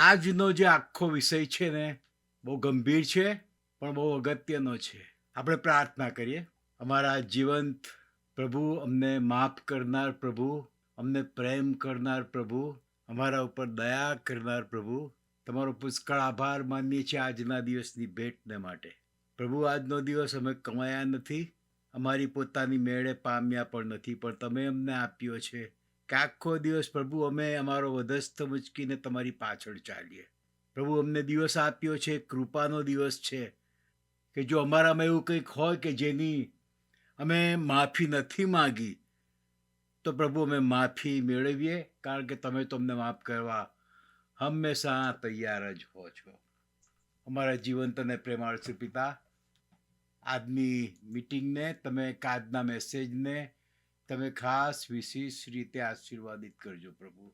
આજનો જે આખો વિષય છે ને બહુ ગંભીર છે પણ બહુ અગત્યનો છે. આપણે પ્રાર્થના કરીએ. અમારા જીવંત પ્રભુ, અમને માફ કરનાર પ્રભુ, અમને પ્રેમ કરનાર પ્રભુ, અમારા ઉપર દયા કરનાર પ્રભુ, તમારો પુષ્કળ આભાર માનીએ છીએ આજના દિવસની ભેટને માટે. પ્રભુ, આજનો દિવસ અમે કમાયા નથી, અમારી પોતાની મેળે પામ્યા પણ નથી, પણ તમે અમને આપ્યો છે કે આખો દિવસ પ્રભુ અમે અમારો વધસ્ત મૂચકીને તમારી પાછળ ચાલીએ. પ્રભુ, અમને દિવસ આપ્યો છે, કૃપાનો દિવસ છે કે જો અમારામાં એવું કંઈક હોય કે જેની અમે માફી નથી માગી તો પ્રભુ અમે માફી મેળવીએ, કારણ કે તમે તો અમને માફ કરવા હંમેશા તૈયાર જ હો છો. અમારા જીવંત અને પ્રેમાળ શ્રી પિતા, આજની મિટિંગને તમે, આજના મેસેજને તમે ખાસ વિશેષ રીતે આશીર્વાદિત કરજો પ્રભુ,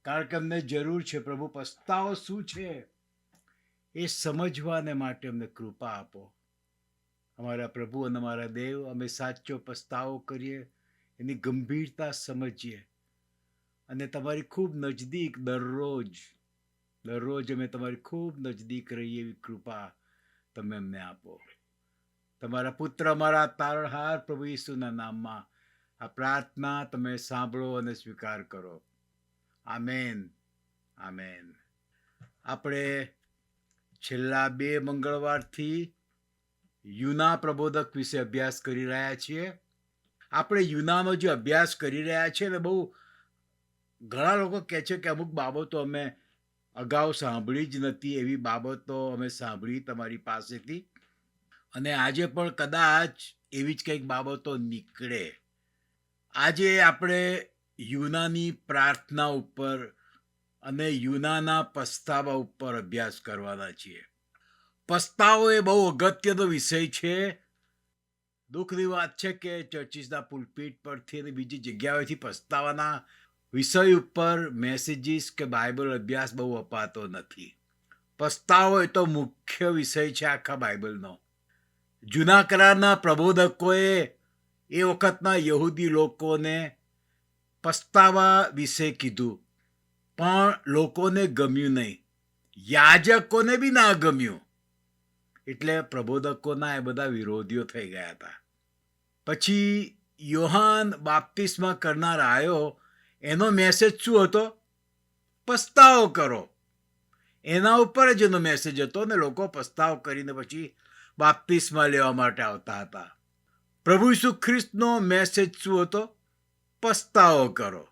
કારણ કે અમને જરૂર છે પ્રભુ. પસ્તાવો શું છે એ સમજવાને માટે અમને કૃપા આપો. અમારા પ્રભુ અને અમારા દેવ, અમે સાચો પસ્તાવો કરીએ, એની ગંભીરતા સમજીએ અને તમારી ખૂબ નજદીક દરરોજ અમે તમારી ખૂબ નજદીક રહીએ એવી કૃપા તમે અમને આપો. તમારા પુત્ર, અમારા તારણહાર પ્રભુ ઈસુના નામમાં આ પ્રાર્થના તમે સાંભળો અને સ્વીકાર કરો. Amen, amen. આપણે છેલ્લા 2 મંગળવારથી યુના પ્રબોધક વિશે અભ્યાસ કરી રહ્યા છીએ. આપણે યુનાનો જે અભ્યાસ કરી રહ્યા છીએ ને, બહુ ઘણા લોકો કહે છે કે અમુક બાબતો અમે અગાઉ સાંભળી જ નથી, એવી બાબતો અમે સાંભળી તમારી પાસેથી, અને આજે પણ કદાચ એવી જ કંઈક બાબતો નીકળે. આજે આપણે યુનાની પ્રાર્થના ઉપર અને યુનાના પસ્તાવા ઉપર અભ્યાસ કરવાના છીએ. પસ્તાવો એ બહુ અગત્યનો વિષય છે. દુઃખની વાત છે કે ચર્ચિસના પુલપીટ પરથી અને બીજી જગ્યાએથી પસ્તાવાના વિષય ઉપર મેસેજીસ કે બાઇબલ અભ્યાસ બહુ અપાતો નથી. પસ્તાવો એ તો મુખ્ય વિષય છે આખા બાઇબલનો. જૂના કરારના પ્રબોધકોએ એ વખતના યહૂદી લોકોને પસ્તાવા વિશે કીધું, પણ લોકોને ગમ્યું નહીં, યાજકોને બી ના ગમ્યું, એટલે પ્રબોધકોના એ બધા વિરોધીઓ થઈ ગયા હતા. પછી યોહાન બાપ્તિસ્મા કરનાર આવ્યો, એનો મેસેજ શું હતો? પસ્તાવો કરો. એના ઉપર જ એનો મેસેજ હતો ને લોકો પસ્તાવો કરીને પછી બાપ્તિસ્મા લેવા માટે આવતા હતા. પ્રભુ ઈસુ ખ્રિસ્તનો મેસેજ શું હતો? પસ્તાવો કરો.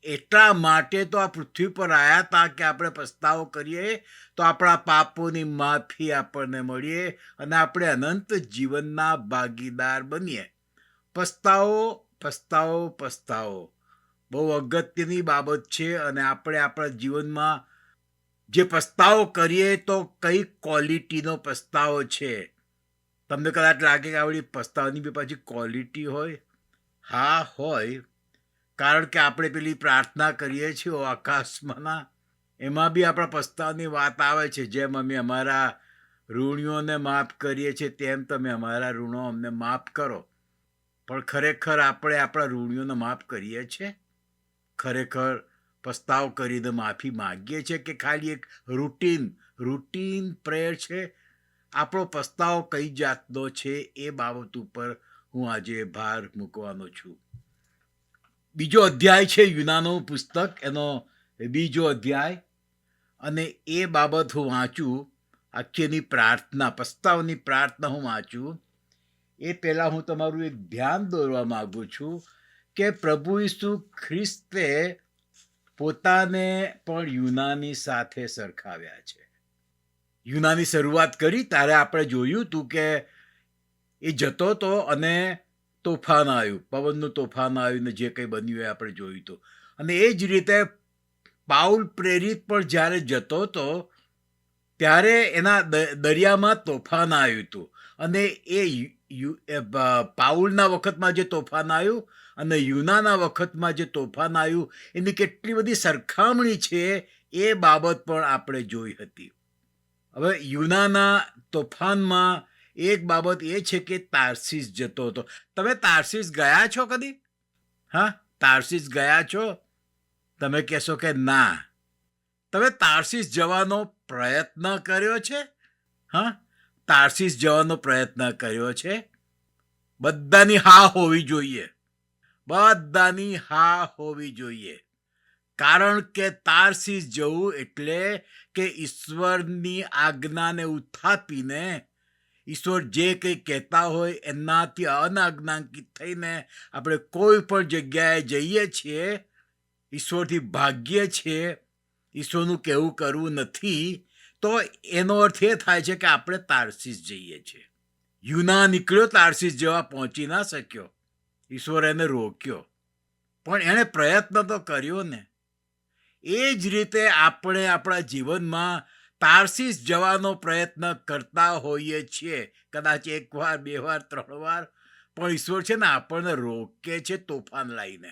એટલા માટે તો આ પૃથ્વી પર આવ્યા હતા કે આપણે પસ્તાવો કરીએ તો આપણા પાપોની માફી આપણને મળીએ અને આપણે અનંત જીવનના ભાગીદાર બનીએ. પસ્તાવો, પસ્તાવો, પસ્તાવો બહુ અગત્યની બાબત છે. અને આપણે આપણા જીવનમાં જે પસ્તાવો કરીએ તો કઈ ક્વોલિટીનો પસ્તાવો છે? તમને કદાચ લાગે કે આવડી પસ્તાવાની બી પાછી ક્વોલિટી હોય. હા, હોય. કારણ કે આપણે પેલી પ્રાર્થના કરીએ છીએ આકાશમાંના, એમાં બી આપણા પસ્તાવાની વાત આવે છે. જેમ અમે અમારા ઋણીઓને માફ કરીએ છીએ તેમ તમે અમારા ઋણો અમને માફ કરો. પણ ખરેખર આપણે આપણા ઋણીઓને માફ કરીએ છીએ? ખરેખર પસ્તાવ કરીને માફી માગીએ છીએ કે ખાલી એક રૂટીન પ્રેયર છે? આપણો પસ્તાવો કઈ જાતનો છે એ બાબત ઉપર હું આજે ભાર મૂકવાનો છું. બીજો અધ્યાય છે યુનાનું પુસ્તક, એનો બીજો અધ્યાય, અને એ બાબત હું વાંચું, આખીની પ્રાર્થના, પસ્તાવની પ્રાર્થના હું વાંચું એ પહેલાં હું તમારું એક ધ્યાન દોરવા માગું છું કે પ્રભુ ઈસુ ખ્રિસ્તે પોતાને પણ યુનાની સાથે સરખાવ્યા છે. યુનાની શરૂઆત કરી ત્યારે આપણે જોયું હતું કે એ જતો હતો અને તોફાન આવ્યું, પવનનું તોફાન આવ્યું ને જે કંઈ બન્યું એ આપણે જોયું હતું. અને એ જ રીતે પાઉલ પ્રેરિત પણ જ્યારે જતો હતો ત્યારે એના દરિયામાં તોફાન આવ્યું હતું. અને એ પાઉલના વખતમાં જે તોફાન આવ્યું અને યુનાના વખતમાં જે તોફાન આવ્યું એની કેટલી બધી સરખામણી છે એ બાબત પણ આપણે જોઈ હતી. હવે યુનાના તોફાનમાં એક બાબત એ છે કે તાર્સીસ જતો હતો. તમે તાર્સીસ ગયા છો કદી? હા, તાર્સીસ ગયા છો? તમે કહેશો કે ના. તમે તાર્સીસ જવાનો પ્રયત્ન કર્યો છે? હા, તાર્સીસ જવાનો પ્રયત્ન કર્યો છે? બધાની હા હોવી જોઈએ. બધાની હા હોવી જોઈએ. કારણ કે તાર્સીસ જવું એટલે કે ઈશ્વરની આજ્ઞાને ઉથાપીને ઈશ્વર જે કંઈ કહેતા હોય એનાથી અનાજ્ઞાંકિત થઈને આપણે કોઈ પણ જગ્યાએ જઈએ છીએ, ઈશ્વરથી ભાગ્યે છીએ, ઈશ્વરનું કહેવું કરવું નથી, તો એનો અર્થ એ થાય છે કે આપણે તાર્સીસ જઈએ છીએ. યુના નીકળ્યો તાર્સીસ જેવા પહોંચી ના શક્યો. ઈશ્વર એને રોક્યો, પણ એણે પ્રયત્ન તો કર્યો ને. એ જ રીતે આપણે આપણા જીવનમાં તાર્સીસ જવાનો પ્રયત્ન કરતા હોઈએ છીએ. કદાચ 1 વાર, 2 વાર, 3 વાર, પણ ઈશ્વર છે ને આપણને રોકે છે તોફાન લાવીને.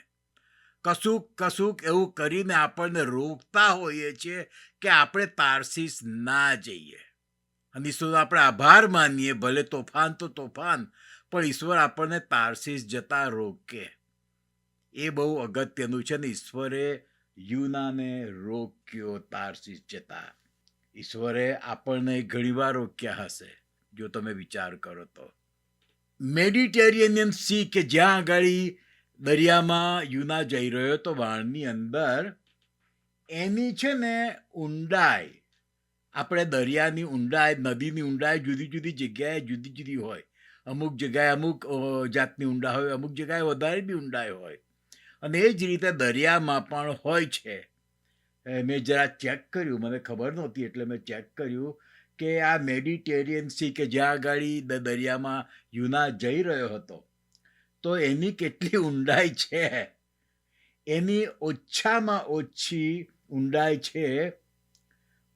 કશુંક એવું કરીને આપણને રોકતા હોઈએ છીએ કે આપણે તાર્સીસ ના જઈએ. અને ઈશ્વરનો આપણે આભાર માનીએ. ભલે તોફાન તો તોફાન, પણ ઈશ્વર આપણને તાર્સીસ જતા રોકે. એ બહુ અગત્યનું છે ને. ઈશ્વરે યુનાને રોક્યો તાર્સીસ જતા. ઈશ્વરે આપણને ઘણીવાર રોક્યા હશે, જો તમે વિચાર કરો તો. મેડિટેરિયન સી, કે જ્યાં આગળ દરિયામાં યુના જઈ રહ્યો તો વાળની અંદર, એની છે ને ઊંડાઈ, આપણે દરિયાની ઊંડાઈ, નદીની ઊંડાઈ જુદી જુદી જગ્યાએ જુદી જુદી હોય. અમુક જગ્યાએ અમુક જાતની ઊંડાઈ હોય, અમુક જગ્યાએ વધારે બી ઊંડાઈ હોય. અને એ જ રીતે દરિયામાં પણ હોય છે. મેં જરા ચેક કર્યું, મને ખબર નહોતી એટલે મેં ચેક કર્યું કે આ મેડિટેરિયન સી, કે જ્યાં આગળ દરિયામાં યુના જઈ રહ્યો હતો, તો એની કેટલી ઊંડાઈ છે. એની ઓછામાં ઓછી ઊંડાઈ છે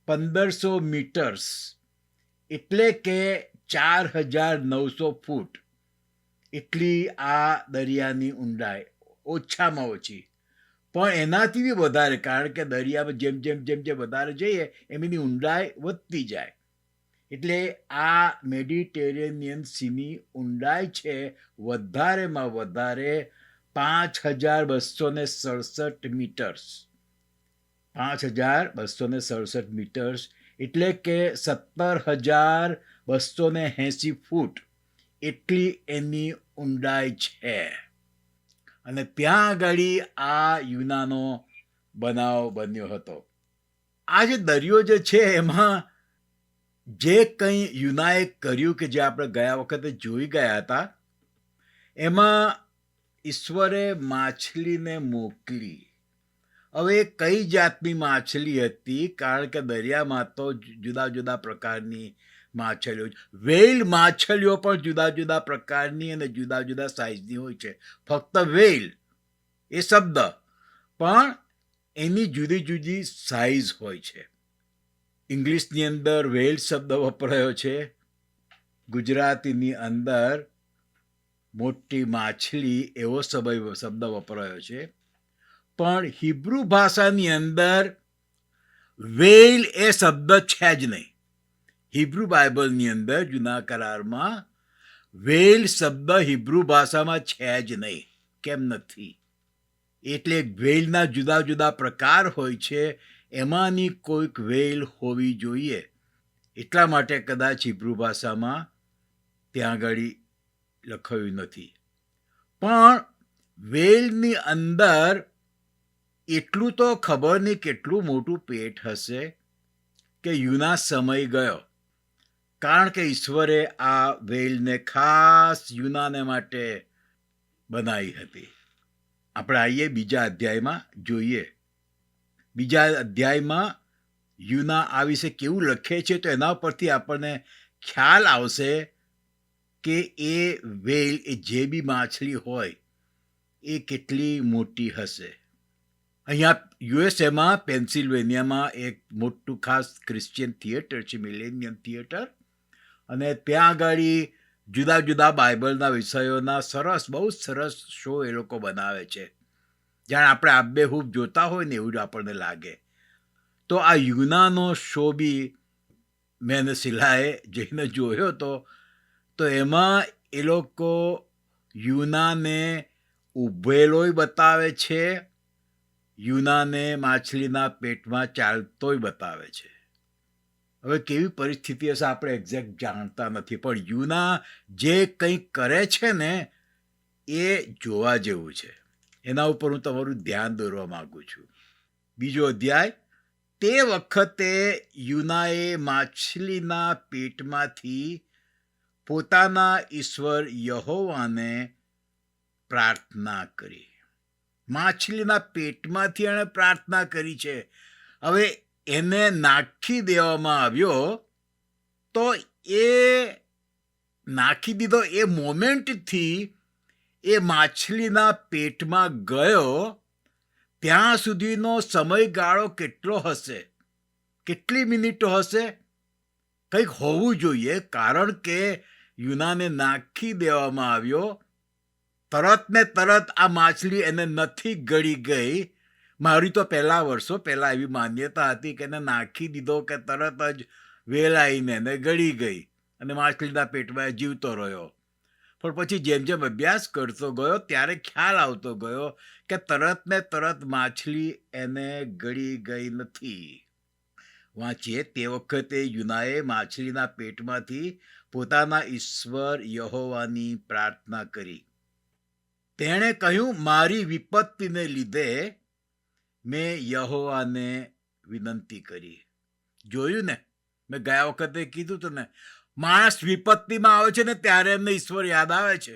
1500 મીટર્સ, એટલે કે 4900 ફૂટ. એટલી આ દરિયાની ઊંડાઈ ઓછામાં ઓછી. પણ એનાથી બી વધારે, કારણ કે દરિયામાં જેમ જેમ જેમ જેમ વધારે જઈએ એમ એની ઊંડાઈ વધતી જાય. એટલે આ મેડિટેરિયન સીની ઊંડાઈ છે વધારેમાં વધારે 5267 મીટર્સ. 5267 મીટર્સ, એટલે કે 17,280 ફૂટ. એટલી એની ઊંડાઈ છે. અને ત્યાં આગળ આ યુનાનો બનાવ બન્યો હતો. આ જે દરિયો જે છે એમાં જે કંઈ યુનાએ કર્યું, કે જે આપણે ગયા વખતે જોઈ ગયા હતા, એમાં ઈશ્વરે માછલીને મોકલી. હવે કઈ જાતની માછલી હતી? કારણ કે દરિયામાં તો જુદા જુદા પ્રકારની માછલીઓ, વેલ માછલીઓ પણ જુદા જુદા પ્રકારની અને જુદા જુદા સાઇઝની હોય છે. ફક્ત વેલ એ શબ્દ, પણ એની જુદી જુદી સાઇઝ હોય છે. ઇંગ્લિશની અંદર વેલ શબ્દ વપરાયો છે, ગુજરાતીની અંદર મોટી માછલી એવો શબ્દ વપરાયો છે. પણ હિબ્રુ ભાષાની અંદર વેલ એ શબ્દ છે જ નહીં. હિબ્રુ બાઇબલની અંદર જૂના કરારમાં વેલ શબ્દ હિબ્રુ ભાષામાં છે જ નહીં. કેમ નથી? એટલે વેલના જુદા જુદા પ્રકાર હોય છે, એમાંની કોઈક વેલ હોવી જોઈએ. એટલા માટે કદાચ હિબ્રુ ભાષામાં ત્યાં આગળ લખાયું નથી. પણ વેલની અંદર એટલું તો ખબર નહીં કેટલું મોટું પેટ હશે કે યુના સમય ગયો. કારણ કે ઈશ્વરે આ વેલને ખાસ યુનાને માટે બનાવી હતી. આપણે આવીએ બીજા અધ્યાયમાં જોઈએ. બીજા અધ્યાયમાં યુના આ વિશે કેવું લખે છે, તો એના પરથી આપણને ખ્યાલ આવશે કે એ વેલ, એ જે બી માછલી હોય, એ કેટલી મોટી હશે. અહીંયા યુએસએમાં પેન્સિલ્વેનિયામાં એક મોટું ખાસ ક્રિશ્ચિયન થિયેટર છે, મિલેનિયમ થિયેટર. અને ત્યાં આગળ જુદા જુદા બાઇબલના વિષયોના સરસ, બહુ સરસ શો એ લોકો બનાવે છે. જાણે આપણે આબેહૂબ જોતા હોય ને એવું જ આપણને લાગે. તો આ યુનાનો શો બી મેં શિલાએ જઈને જોયો હતો. તો એમાં એ લોકો યુનાને ઊભેલોય બતાવે છે, યુનાને માછલીના પેટમાં ચાલતોય બતાવે છે. હવે કેવી પરિસ્થિતિ હશે આપણે એક્ઝેક્ટ જાણતા નથી, પણ યુના જે કંઈ કરે છે ને એ જોવા જેવું છે. એના ઉપર હું તમારું ધ્યાન દોરવા માગું છું. 2 અધ્યાય. તે વખતે યુનાએ માછલીના પેટમાંથી પોતાના ઈશ્વર યહોવાને પ્રાર્થના કરી. માછલીના પેટમાંથી એણે પ્રાર્થના કરી છે. હવે એને નાખી દેવામાં આવ્યો, તો એ નાખી દીધો એ મોમેન્ટથી એ માછલીના પેટમાં ગયો ત્યાં સુધીનો સમયગાળો કેટલો હશે? કેટલી મિનિટો હશે? કંઈક હોવું જોઈએ, કારણ કે યુનાને નાખી દેવામાં આવ્યો. તરત ને તરત આ માછલી એને નથી ગળી ગઈ. મારી તો વર્ષો પહેલાં એવી માન્યતા હતી કે એને નાખી દીધો કે તરત જ વેલાઈને એને ગળી ગઈ અને માછલીના પેટમાં જીવતો રહ્યો. પણ પછી જેમ જેમ અભ્યાસ કરતો ગયો ત્યારે ખ્યાલ આવતો ગયો કે તરત ને તરત માછલી એને ગળી ગઈ નથી. વાંચીએ. તે વખતે યુનાએ માછલીના પેટમાંથી પોતાના ઈશ્વર યહોવાની પ્રાર્થના કરી. તેણે કહ્યું, મારી વિપત્તિને લીધે મેં યહોવાને વિનંતી કરી. જોયું ને, મેં ગયા વખતે કીધું હતું ને, માણસ વિપત્તિમાં આવે છે ને ત્યારે એમને ઈશ્વર યાદ આવે છે.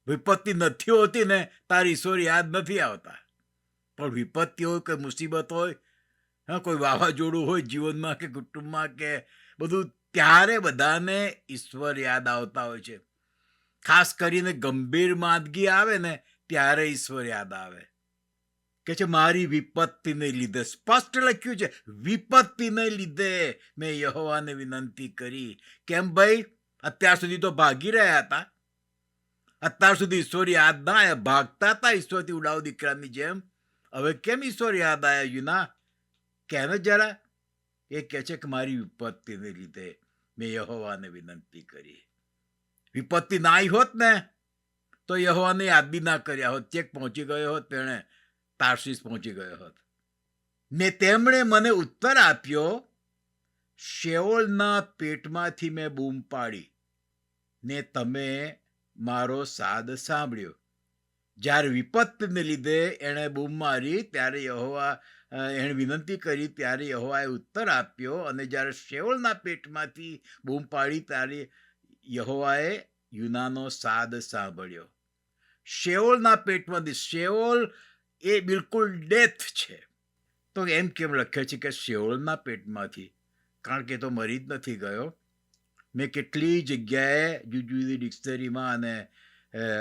વિપત્તિ નથી હોતી ને તારે ઈશ્વર યાદ નથી આવતા. પણ વિપત્તિ હોય કે મુસીબત હોય, કોઈ વાવાઝોડું હોય જીવનમાં કે કુટુંબમાં કે બધું, ત્યારે બધાને ઈશ્વર યાદ આવતા હોય છે. ખાસ કરીને ગંભીર માંદગી આવે ને ત્યારે ઈશ્વર યાદ આવે. કે છે મારી વિપત્તિને લીધે, સ્પષ્ટ લખ્યું છે, વિપત્તિને લીધે મેં યહોવાને વિનંતી કરી. કેમ ભાઈ? અત્યાર સુધી તો ભાગી રહ્યા હતા. અત્યાર સુધી ઈશ્વર યાદ ના આવ્યા, ભાગતા હતા ઈશ્વરથી ઉડાવ દીકરાની જેમ. હવે કેમ ઈશ્વર યાદ આવ્યા યુના? કેમ જરા? એ કહે છે કે મારી વિપત્તિને લીધે મેં યહોવાને વિનંતી કરી. વિપત્તિ ના આવી હોત ને તો યહોવાને યાદ બી ના કર્યા હોત. ચેક પહોંચી ગયો હોત, તેણે તાર્શીશ પહોંચી ગયો હોત. ને તેમણે મને ઉત્તર આપ્યો, શેઓલના પેટમાંથી મેં બૂમ પાડી ને તમે મારો સાદ સાંભળ્યો. જ્યારે વિપત્તિને લીધે એણે બૂમ મારી ત્યારે એણે વિનંતી કરી ત્યારે યહોવાએ ઉત્તર આપ્યો, અને જ્યારે શેઓલના પેટમાંથી બૂમ પાડી ત્યારે યહોવાએ યુનાનો સાદ સાંભળ્યો. શેઓલના પેટમાંથી, શેઓલ એ બિલકુલ ડેથ છે. તો એમ કેમ લખે છે કે શેઓલના પેટમાંથી? કારણ કે તો મરી જ નથી ગયો. મેં કેટલી જગ્યાએ જુદી જુદી ડિક્શનરીમાં અને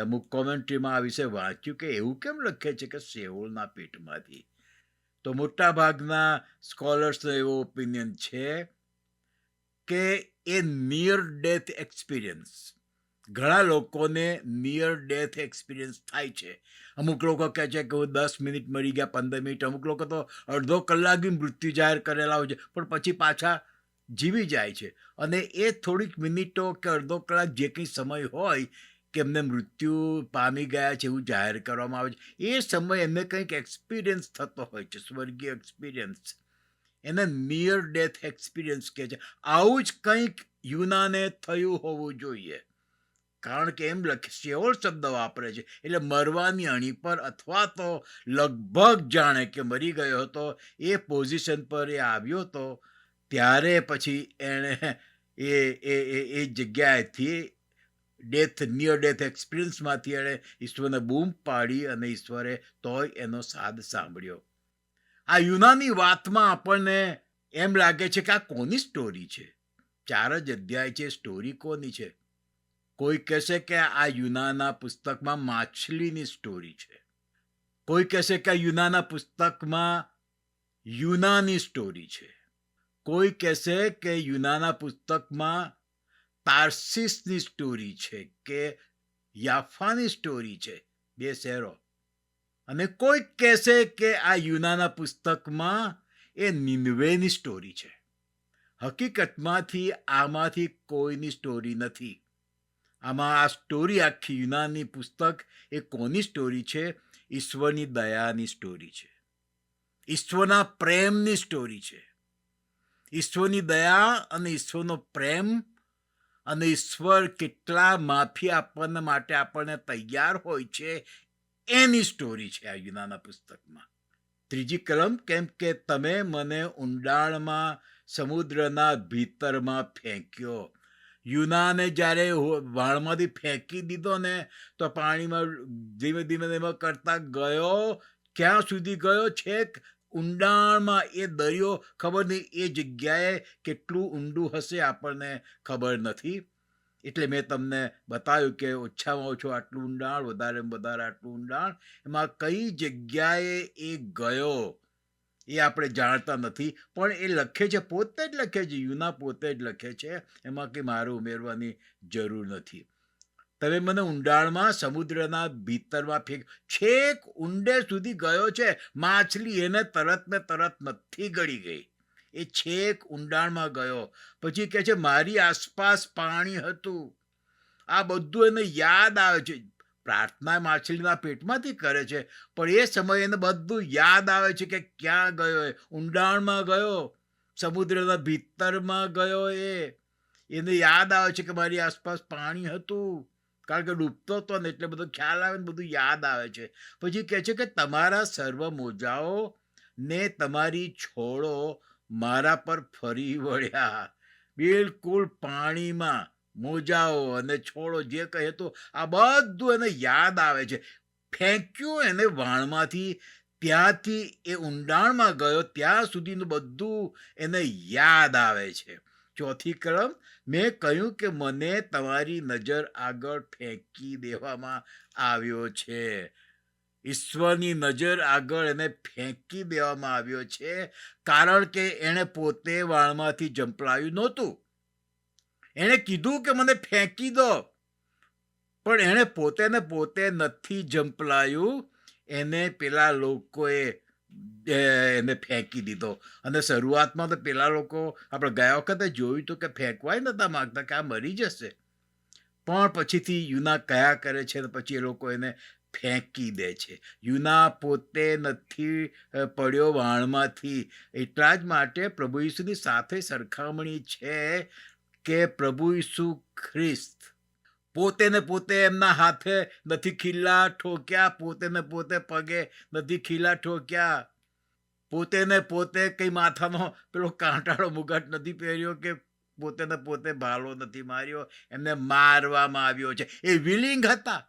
અમુક કોમેન્ટ્રીમાં આ વિશે વાંચ્યું કે એવું કેમ લખે છે કે શેઓલના પેટમાંથી. તો મોટા ભાગના સ્કોલર્સનો એવો ઓપિનિયન છે કે એ નિયર ડેથ એક્સપિરિયન્સ, ઘણા લોકોને નિયર ડેથ એક્સપિરિયન્સ થાય છે. અમુક લોકો કહે છે કે હું 10 મિનિટ મરી ગયા, 15 મિનિટ, અમુક લોકો તો અડધો કલાક બી મૃત્યુ જાહેર કરેલા હોય છે, પણ પછી પાછા જીવી જાય છે. અને એ થોડીક મિનિટો કે અડધો કલાક જે કંઈ સમય હોય કે એમને મૃત્યુ પામી ગયા છે એવું જાહેર કરવામાં આવે છે, એ સમય એમને કંઈક એક્સપિરિયન્સ થતો હોય છે, સ્વર્ગીય એક્સપિરિયન્સ. એને નિયર ડેથ એક્સપિરિયન્સ કહે છે. આવું જ કંઈક યુનાને થયું હોવું જોઈએ. કારણ કે એમ શેઓલ શબ્દ વાપરે છે એટલે મરવાની અણી પર, અથવા તો લગભગ જાણે કે મરી ગયો હતો એ પોઝિશન પર એ આવ્યો હતો. ત્યારે પછી એણે એ જગ્યાએથી નિયર ડેથ એક્સપિરિયન્સમાંથી એણે ઈશ્વરને બૂમ પાડી અને ઈશ્વરે તોય એનો સાદ સાંભળ્યો. આ યુનાની વાતમાં આપણને એમ લાગે છે કે આ કોની સ્ટોરી છે? 4 જ અધ્યાય છે, સ્ટોરી કોની છે? કોઈ કહેશે કે આ યુનાના પુસ્તકમાં માછલીની સ્ટોરી છે. કોઈ કહેશે કે આ યુનાના પુસ્તકમાં યુનાની સ્ટોરી છે. કોઈ કહેશે કે યુનાના પુસ્તકમાં તાર્શીશની સ્ટોરી છે કે યાફાની સ્ટોરી છે, 2 શહેરો. અને કોઈ કહેશે કે આ યુનાના પુસ્તકમાં એ નિનવેની સ્ટોરી છે. હકીકતમાંથી આમાંથી કોઈની સ્ટોરી નથી. આમાં આ સ્ટોરી, આખી યુનાની પુસ્તક એ કોની સ્ટોરી છે? ઈશ્વરની દયાની સ્ટોરી છે. ઈશ્વરના પ્રેમની સ્ટોરી છે. ઈશ્વરની દયા અને ઈશ્વરનો પ્રેમ અને ઈશ્વર કેટલા માફી આપવાના માટે આપણને તૈયાર હોય છે એની સ્ટોરી છે આ યુનાના પુસ્તકમાં. 3જી કલમ, કેમ કે તમે મને ઊંડાણમાં સમુદ્રના ભીતરમાં ફેંક્યો. યુનાને જ્યારે વાળમાંથી ફેંકી દીધો ને તો પાણીમાં ધીમે ધીમે ધીમે કરતા ગયો. ક્યાં સુધી ગયો? છેક ઊંડાણમાં. એ દરિયો ખબર નહીં એ જગ્યાએ કેટલું ઊંડું હશે આપણને ખબર નથી. એટલે મેં તમને બતાવ્યું કે ઓછામાં ઓછું આટલું ઊંડાણ, વધારેમાં વધારે આટલું ઊંડાણ. એમાં કઈ જગ્યાએ એ ગયો એ આપણે જાણતા નથી, પણ એ લખે છે, પોતે જ લખે છે, યુના પોતે જ લખે છે. એમાં કંઈ મારે ઉમેરવાની જરૂર નથી. તમે મને ઊંડાણમાં સમુદ્રના ભીતરમાં ફેંક. છેક ઊંડે સુધી ગયો છે. માછલી એને તરત ને તરત નથી ગળી ગઈ. એ છેક ઊંડાણમાં ગયો. પછી કહે છે મારી આસપાસ પાણી હતું. આ બધું એને યાદ આવે છે. પ્રાર્થના માછલીના પેટમાંથી કરે છે, પણ એ સમયે એને બધું યાદ આવે છે કે ક્યાં ગયો એ. ઊંડાણમાં ગયો, સમુદ્રના ભીતરમાં ગયો. એને યાદ આવે છે કે મારી આસપાસ પાણી હતું, કારણ કે ડૂબતો હતો ને એટલે બધો ખ્યાલ આવે ને બધું યાદ આવે છે. પછી કહે છે કે તમારા સર્વ મોજાઓ ને તમારી છોડો મારા પર ફરી વળ્યા. બિલકુલ પાણીમાં મોજાઓ અને છોડો જે કહે તો આ બધું એને યાદ આવે છે. ફેંક્યું એને વાણમાંથી, ત્યાંથી એ ઊંડાણમાં ગયો, ત્યાં સુધીનું બધું એને યાદ આવે છે. 4થી કલમ, મેં કહ્યું કે મને તમારી નજર આગળ ફેંકી દેવામાં આવ્યો છે. ઈશ્વરની નજર આગળ એને ફેંકી દેવામાં આવ્યો છે, કારણ કે એણે પોતે વાણમાંથી ઝંપલાવ્યું નહોતું. એણે કીધું કે મને ફેંકી દો, પણ એણે પોતે ને પોતે નથી ઝંપલાયું. એને પેલા લોકોએ એને ફેંકી દીધો. અને શરૂઆતમાં તો પેલા લોકો, આપણે ગયા વખતે જોયું હતું કે ફેંકવાય નતા માગતા કે આ મરી જશે, પણ પછીથી યુના કયા કરે છે, પછી એ લોકો એને ફેંકી દે છે. યુના પોતે નથી પડ્યો વાણમાંથી. એટલા જ માટે પ્રભુ ઈસુની સાથે સરખામણી છે કે પ્રભુ ઈસુ ખ્રિસ્ત પોતે ને પોતે એમના હાથે નથી ખીલા ઠોક્યા, પોતે ને પોતે પગે નથી ખીલા ઠોક્યા, પોતે ને પોતે કઈ માથાનો પેલો કાંટાળો મુગટ નથી પહેર્યો કે પોતે ને પોતે ભાલો નથી માર્યો. એમને મારવામાં આવ્યો છે. એ વિલિંગ હતા,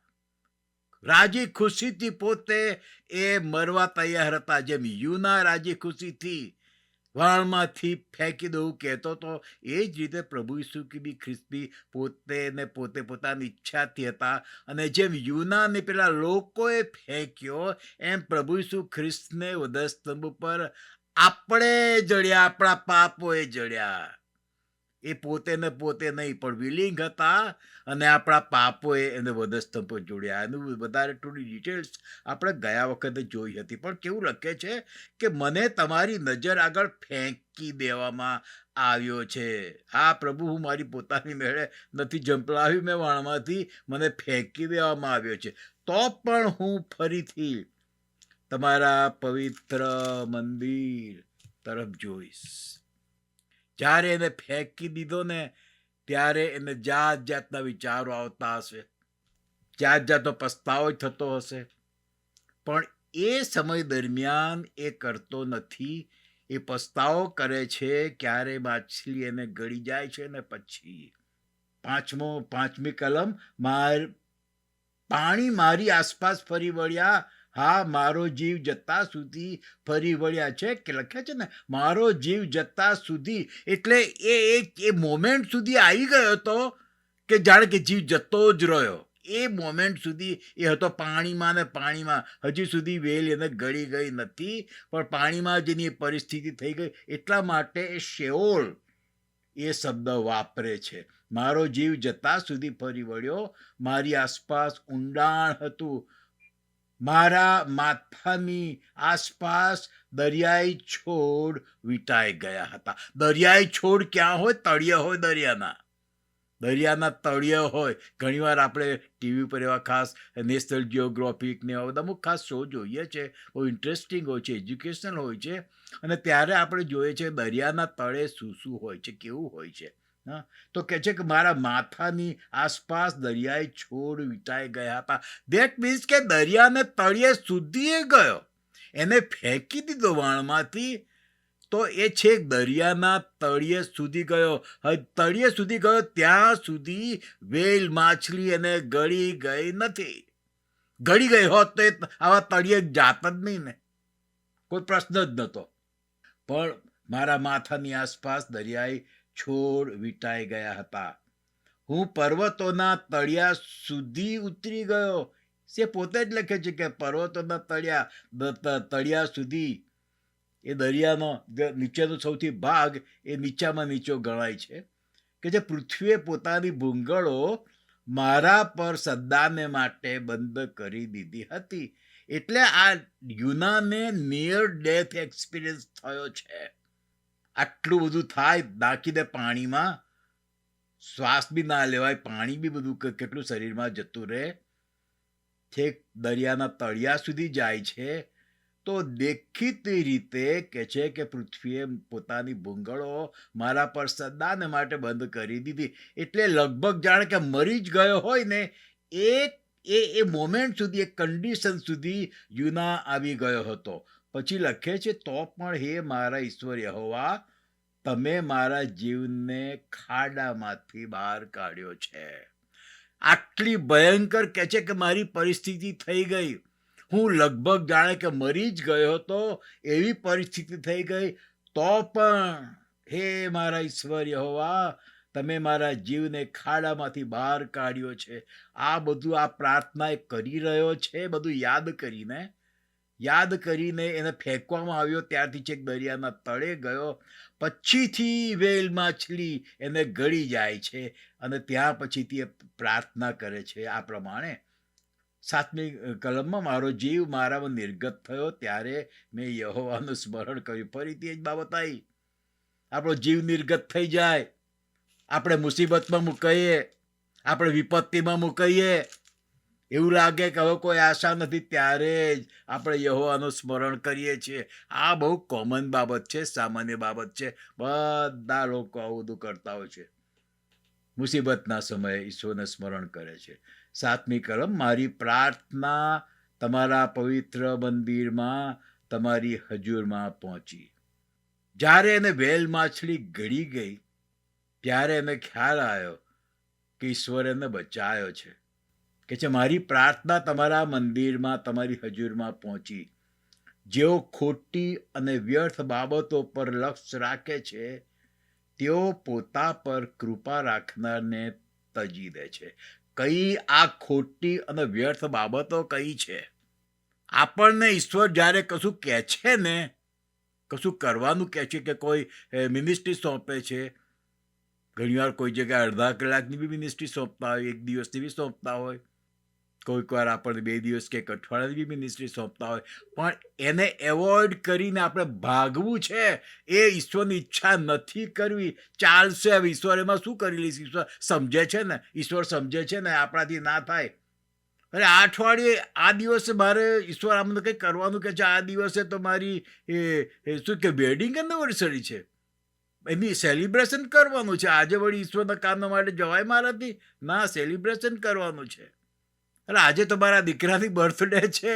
રાજી ખુશીથી પોતે એ મરવા તૈયાર હતા. જેમ યુના રાજી ખુશીથી વાણમાંથી ફેંકી દઉં કહેતો તો, એ જ રીતે પ્રભુ ઈસુ બી ખ્રિસ્તી પોતે ને પોતે પોતાની ઈચ્છાથી હતા. અને જેમ યુનાને પેલા લોકોએ ફેંક્યો, એમ પ્રભુ ઈસુ ખ્રિસ્તને વધસ્તંભ પર આપણે જડ્યા, આપણા પાપોએ જડ્યા. એ પોતે ને પોતે નહીં, પણ વિલિંગ હતા અને આપણા પાપોએ એને વધસ્તંભ પર જોડ્યા. એનું વધારે થોડી ડિટેલ્સ આપણે ગયા વખતે જોઈ હતી. પણ કેવું લખે છે કે મને તમારી નજર આગળ ફેંકી દેવામાં આવ્યો છે. આ પ્રભુ, હું મારી પોતાની મેળે નથી ઝંપલાવ્યું મેં વાણમાંથી, મને ફેંકી દેવામાં આવ્યો છે. તો પણ હું ફરીથી તમારા પવિત્ર મંદિર તરફ જોઈશ. જ્યારે એને ફેંકી દીધો ને ત્યારે એને જાત જાતના વિચારો આવતા હશે, જાત જાતનો પસ્તાવો થતો હશે, પણ એ સમય દરમિયાન એ કરતો નથી. એ પસ્તાવો કરે છે ક્યારે માછલી એને ગળી જાય છે ને પછી. 5મી કલમ, પાણી મારી આસપાસ ફરી વળ્યા. હા, મારો જીવ જતા સુધી ફરી વળ્યા છે કે લખ્યા છે ને, મારો જીવ જતા સુધી. એટલે એ મોમેન્ટ સુધી આવી ગયો હતો કે જાણે કે જીવ જતો જ રહ્યો. એ મોમેન્ટ સુધી એ હતો પાણીમાં ને પાણીમાં. હજી સુધી વેલ એને ગળી ગઈ નથી, પણ પાણીમાં જેની પરિસ્થિતિ થઈ ગઈ, એટલા માટે એ શેઓલ એ શબ્દ વાપરે છે. મારો જીવ જતા સુધી ફરી વળ્યો, મારી આસપાસ ઊંડાણ હતું, મારા માથાની આસપાસ દરિયાઈ છોડ વીંટાઈ ગયા હતા. દરિયાઈ છોડ ક્યાં હોય? તળિયે હોય દરિયાના. દરિયાના તળિયે હોય. ઘણીવાર આપણે ટીવી પર એવા ખાસ નેશનલ જિયોગ્રાફિક ને એવા બધા અમુક ખાસ શો જોઈએ છે. બહુ ઇન્ટરેસ્ટિંગ હોય છે, એજ્યુકેશનલ હોય છે. અને ત્યારે આપણે જોઈએ છે દરિયાના તળે શું શું હોય છે, કેવું હોય છે. હા, તો કહે છે કે મારા માથાની આસપાસ દરિયાઈ છોડ વીંટાઈ ગયા હતા. ધેટ મીન્સ કે દરિયાને તળિયે સુધી એ ગયો. એને ફેંકી દીધો વાણમાંથી, તો એ છેક દરિયાના તળિયે સુધી ગયો. હવે તળિયે સુધી ગયો ત્યાં સુધી વેલ માછલી એને ગળી ગઈ નથી. ગળી ગઈ હોત તો એ આવા તળિયે જાત જ નહીં ને, કોઈ પ્રશ્ન જ નહોતો. પણ મારા માથાની આસપાસ દરિયાઈ છોડ વીંટાઈ ગયા હતા. હું પર્વતોના તળિયા સુધી ઉતરી ગયો. સે પોતે જ લખે છે કે પર્વતોના તળિયા સુધી, એ દરિયાનો નીચેનો સૌથી ભાગ એ નીચામાં નીચો ગણાય છે, કે જે પૃથ્વીએ પોતાની ભૂંગળો મારા પર સદાને માટે બંધ કરી દીધી હતી. એટલે આ યુનાને નિયર ડેથ એક્સપિરિયન્સ થયો છે. આટલું બધું થાય, નાખી દે પાણીમાં, શ્વાસ બી ના લેવાય, પાણી બી બધું કેટલું શરીરમાં જતું રહે, છેક દરિયાના તળિયા સુધી જાય છે. તો દેખીતી રીતે કે છે કે પૃથ્વીએ પોતાની ભૂંગળો મારા પર સદાને માટે બંધ કરી દીધી. એટલે લગભગ જાણે કે મરી જ ગયો હોય ને, એ મોમેન્ટ સુધી, એ કન્ડિશન સુધી યુના આવી ગયો હતો. પછી લખે છે, તો પણ હે મારા ઈશ્વર યહોવા, તમે મારા જીવને ખાડામાંથી બહાર કાઢ્યો છે. આટલી ભયંકર કે છે કે મારી પરિસ્થિતિ થઈ ગઈ. હું લગભગ જાણે કે મરી જ ગયો હતો, એવી પરિસ્થિતિ થઈ ગઈ. તો પણ હે મારા ઈશ્વર યહોવા, તમે મારા જીવને ખાડામાંથી બહાર કાઢ્યો છે. આ બધું આ પ્રાર્થના એ કરી રહ્યો છે, બધું યાદ કરીને એને ફેંકવામાં આવ્યો, ત્યારથી છેક દરિયાના તળે ગયો. પછીથી વેલ માછલી એને ગળી જાય છે અને ત્યાં પછીથી એ પ્રાર્થના કરે છે આ પ્રમાણે. 7મી કલમમાં, મારો જીવ મારામાં નિર્ગત થયો ત્યારે મેં યહોવાનું સ્મરણ કર્યું. ફરીથી એ જ બાબત આવી. આપણો જીવ નિર્ગત થઈ જાય, આપણે મુસીબતમાં મુકાઈએ, આપણે વિપત્તિમાં મુકાઈએ, એવું લાગે કે હવે કોઈ આશા નથી, ત્યારે જ આપણે યહોવાનું સ્મરણ કરીએ છીએ. આ બહુ કોમન બાબત છે, સામાન્ય બાબત છે. બધા લોકો આવું બધું કરતા હોય છે. મુસીબતના સમયે ઈશ્વરને સ્મરણ કરે છે. 7મી કલમ, મારી પ્રાર્થના તમારા પવિત્ર મંદિરમાં તમારી હજુરમાં પહોંચી. જ્યારે એને વેલ માછલી ગળી ગઈ ત્યારે એને ખ્યાલ આવ્યો કે ઈશ્વર એને બચાયો છે. કે છે, મારી પ્રાર્થના તમારા મંદિરમાં તમારી હજુરમાં પહોંચી. જેઓ ખોટી અને વ્યર્થ બાબતો પર લક્ષ્ય રાખે છે, તેઓ પોતા પર કૃપા રાખનારને તજી દે છે. કઈ આ ખોટી અને વ્યર્થ બાબતો કઈ છે? આપણને ઈશ્વર જ્યારે કશું કહે છે ને, કશું કરવાનું કહે છે, કે કોઈ મિનિસ્ટ્રી સોંપે છે, ઘણીવાર કોઈ જગ્યાએ અડધા કલાકની બી મિનિસ્ટ્રી સોંપતા હોય, 1 દિવસની બી સોંપતા હોય, કોઈક વાર આપણને 2 દિવસ કે 1 અઠવાડિયાની બી મિનિસ્ટ્રી સોંપતા હોય, પણ એને એવોઇડ કરીને આપણે ભાગવું છે. એ ઈશ્વરની ઈચ્છા નથી કરવી. ચાલશે, હવે ઈશ્વર એમાં શું કરી લઈશ? ઈશ્વર સમજે છે ને, આપણાથી ના થાય. અરે આ અઠવાડિયે આ દિવસે મારે ઈશ્વર આમને કંઈક કરવાનું કે છે, આ દિવસે તો મારી શું કે વેડિંગ એનિવર્સરી છે, એની સેલિબ્રેશન કરવાનું છે. આજે વળી ઈશ્વરના કામના માટે જવાય મારાથી? ના, સેલિબ્રેશન કરવાનું છે. અરે આજે તો મારા દીકરાની બર્થડે છે,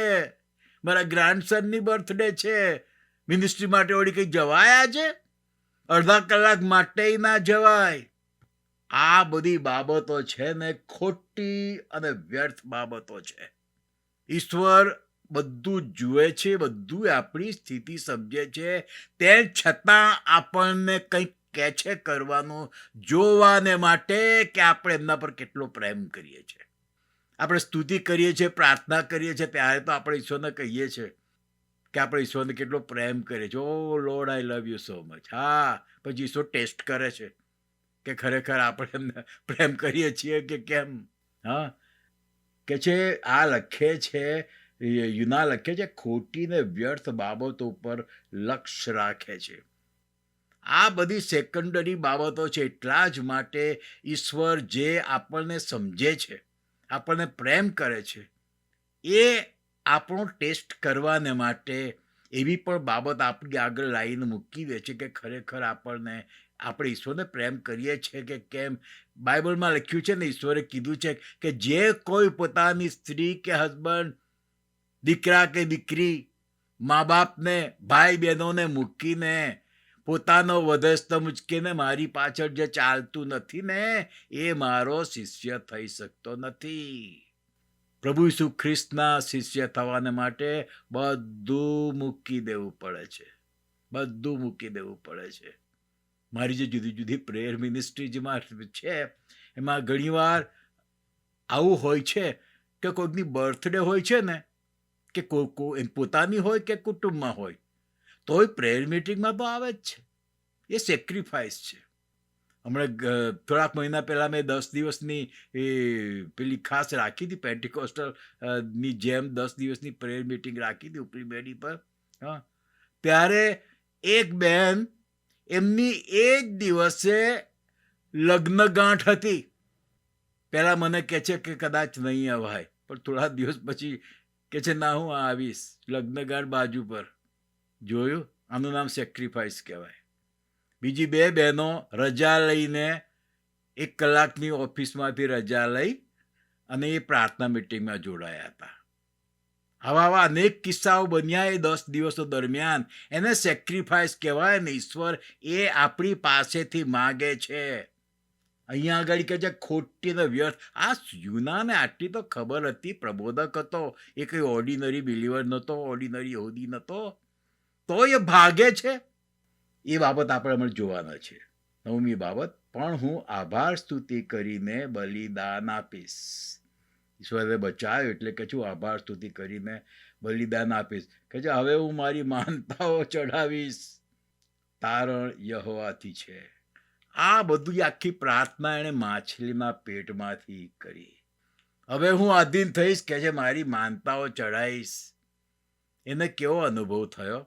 મારા ગ્રાન્ડસનની બર્થડે છે, મિનિસ્ટ્રી માટે વળી કંઈ જવાય આજે? અડધા કલાક માટે ના જવાય. આ બધી બાબતો છે ને, ખોટી અને વ્યર્થ બાબતો છે. ઈશ્વર બધું જુએ છે, બધું આપણી સ્થિતિ સમજે છે, તે છતાં આપણને કંઈક કહે છે કરવાનું, જોવાને માટે કે આપણે એમના પર કેટલો પ્રેમ કરીએ છીએ. આપણે સ્તુતિ કરીએ છીએ, પ્રાર્થના કરીએ છીએ, ત્યારે તો આપણે ઈશ્વરને કહીએ છીએ કે આપણે ઈશ્વરને કેટલો પ્રેમ કરીએ છીએ. O Lord, I love you so much. હા, પછી ઈશ્વર ટેસ્ટ કરે છે કે ખરેખર આપણે એમને પ્રેમ કરીએ છીએ કે કેમ. હા, કે છે આ લખે છે, યુના લખે છે, ખોટી ને વ્યર્થ બાબતો ઉપર લક્ષ્ય રાખે છે. આ બધી સેકન્ડરી બાબતો છે. એટલા જ માટે ઈશ્વર જે આપણને સમજે છે, આપણને પ્રેમ કરે છે, એ આપણો ટેસ્ટ કરવાને માટે એવી પણ બાબત આપણી આગળ લાવીને મૂકી દે છે કે ખરેખર આપણે ઈશ્વરને પ્રેમ કરીએ છીએ કે કેમ. બાઇબલમાં લખ્યું છે ને, ઈશ્વરે કીધું છે કે જે કોઈ પોતાની સ્ત્રી કે હસબન્ડ, દીકરા કે દીકરી, મા બાપને, ભાઈ બહેનોને મૂકીને, પોતાનો વધસ્ત મૂચકીને મારી પાછળ જે ચાલતું નથી ને, એ મારો શિષ્ય થઈ શકતો નથી. પ્રભુ ઈસુ ખ્રિસ્તના શિષ્ય થવાને માટે બધું મૂકી દેવું પડે છે. બધું મૂકી દેવું પડે છે. મારી જે જુદી જુદી પ્રેયર મિનિસ્ટ્રી જેમાં છે, એમાં ઘણીવાર આવું હોય છે કે કોઈકની બર્થડે હોય છે ને, કે પોતાની હોય કે કુટુંબમાં હોય, તોય પ્રેયર મિટિંગમાં તો આવે જ છે. એ સેક્રિફાઈસ છે. હમણાં થોડાક મહિના પહેલાં મેં 10 દિવસની પેલી ખાસ રાખી હતી, પેન્ટિકોસ્ટલ ની જેમ 10 દિવસની પ્રેયર મિટિંગ રાખી હતી ઉપરી બેડી પર. હા, ત્યારે એક બહેન, એમની એ જ દિવસે લગ્નગાંઠ હતી. પહેલાં મને કહે છે કે કદાચ નહીં અવાય, પણ થોડા દિવસ પછી કહે છે ના, હું આવીશ. લગ્નગાંઠ બાજુ પર. જોયું? આનું નામ સેક્રિફાઈસ કહેવાય. બીજી 2 બહેનો રજા લઈને 1 કલાકની ઓફિસમાંથી રજા લઈ અને એ પ્રાર્થના મિટિંગમાં જોડાયા હતા. આવા અનેક કિસ્સાઓ બન્યા એ 10 દિવસો દરમિયાન. એને સેક્રિફાઈસ કહેવાય ને. ઈશ્વર એ આપણી પાસેથી માગે છે. અહીંયા આગળ કે છે ખોટી ને વ્યર્થ. આ યુનાને આટલી તો ખબર હતી, પ્રબોધક હતો, એ કંઈ ઓર્ડિનરી બિલીવર નહોતો, ઓર્ડિનરી યહૂદી નહોતો, તો એ ભાગે છે. એ બાબત આપણે હમણાં જોવાના છે. 9મી બાબત, પણ હું આભાર સ્તુતિ કરીને બલિદાન આપીશ. ઈશ્વરે બચાવ્યો એટલે કે છું આભાર સ્તુતિ કરીને બલિદાન આપીશ. કે છે હવે હું મારી માનતાઓ ચઢાવીશ. તારણ યહોવાથી છે. આ બધું આખી પ્રાર્થના એણે માછલીના પેટમાંથી કરી. હવે હું આધીન થઈશ, કે છે મારી માનતાઓ ચઢાવીશ. એને કેવો અનુભવ થયો?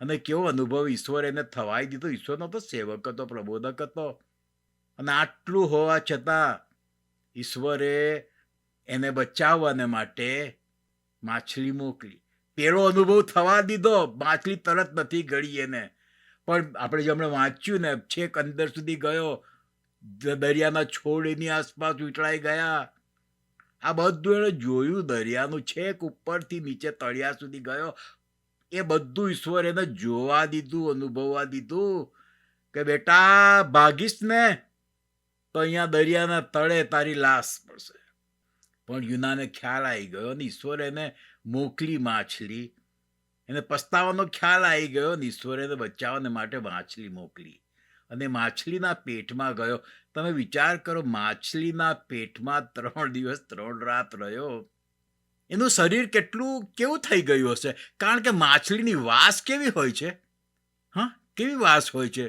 અને કેવો અનુભવ ઈશ્વર એને થવાઈ દીધો? ઈશ્વરનો તો સેવક હતો, પ્રબોધક હતો, અને આટલું હોવા છતાં ઈશ્વરે એને બચાવવાને માટે માછલી મોકલી. પેલો અનુભવ થવા દીધો. માછલી તરત નથી ગળી એને, પણ આપણે જે હમણાં વાંચ્યું ને, છેક અંદર સુધી ગયો, દરિયાના છોડ એની આસપાસ વીંટળાઈ ગયા. આ બધું એણે જોયું. દરિયાનું છેક ઉપરથી નીચે તળિયા સુધી ગયો. એ બધું ઈશ્વર એને જોવા દીધું, અનુભવવા દીધું કે બેટા ભાગીશ ને તો અહીંયા દરિયાના તળે તારી લાશ પડશે. પણ યુનાને ખ્યાલ આવી ગયો ને ઈશ્વર એને મોકલી માછલી. એને પસ્તાવાનો ખ્યાલ આવી ગયો ને ઈશ્વરે એને બચાવવાને માટે માછલી મોકલી, અને માછલીના પેટમાં ગયો. તમે વિચાર કરો, માછલીના પેટમાં 3 દિવસ 3 રાત રહ્યો. એનું શરીર કેવું થઈ ગયું હશે? કારણ કે માછલીની વાસ કેવી હોય છે? હા, કેવી વાસ હોય છે?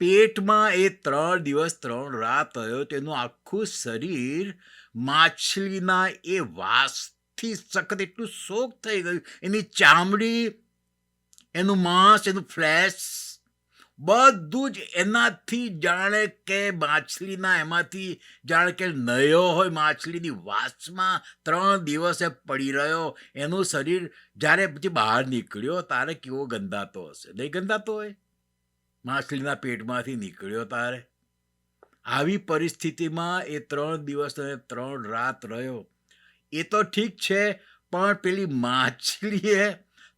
પેટમાં એ 3 દિવસ 3 રાત રહ્યો, તેનું આખું શરીર માછલીના એ વાસથી સખત એટલું સોક થઈ ગયું. એની ચામડી, એનું માંસ, એનું ફ્લેશ, બધું જ એનાથી જાણે કે માછલીના એમાંથી જાણે કે નયો હોય. માછલીની વાસમાં 3 દિવસે પડી રહ્યો. એનું શરીર જ્યારે પછી બહાર નીકળ્યો તારે કેવો ગંધાતો હશે? નહીં ગંધાતો હોય? માછલીના પેટમાંથી નીકળ્યો તારે. આવી પરિસ્થિતિમાં એ 3 દિવસ અને 3 રાત રહ્યો. એ તો ઠીક છે, પણ પેલી માછલીએ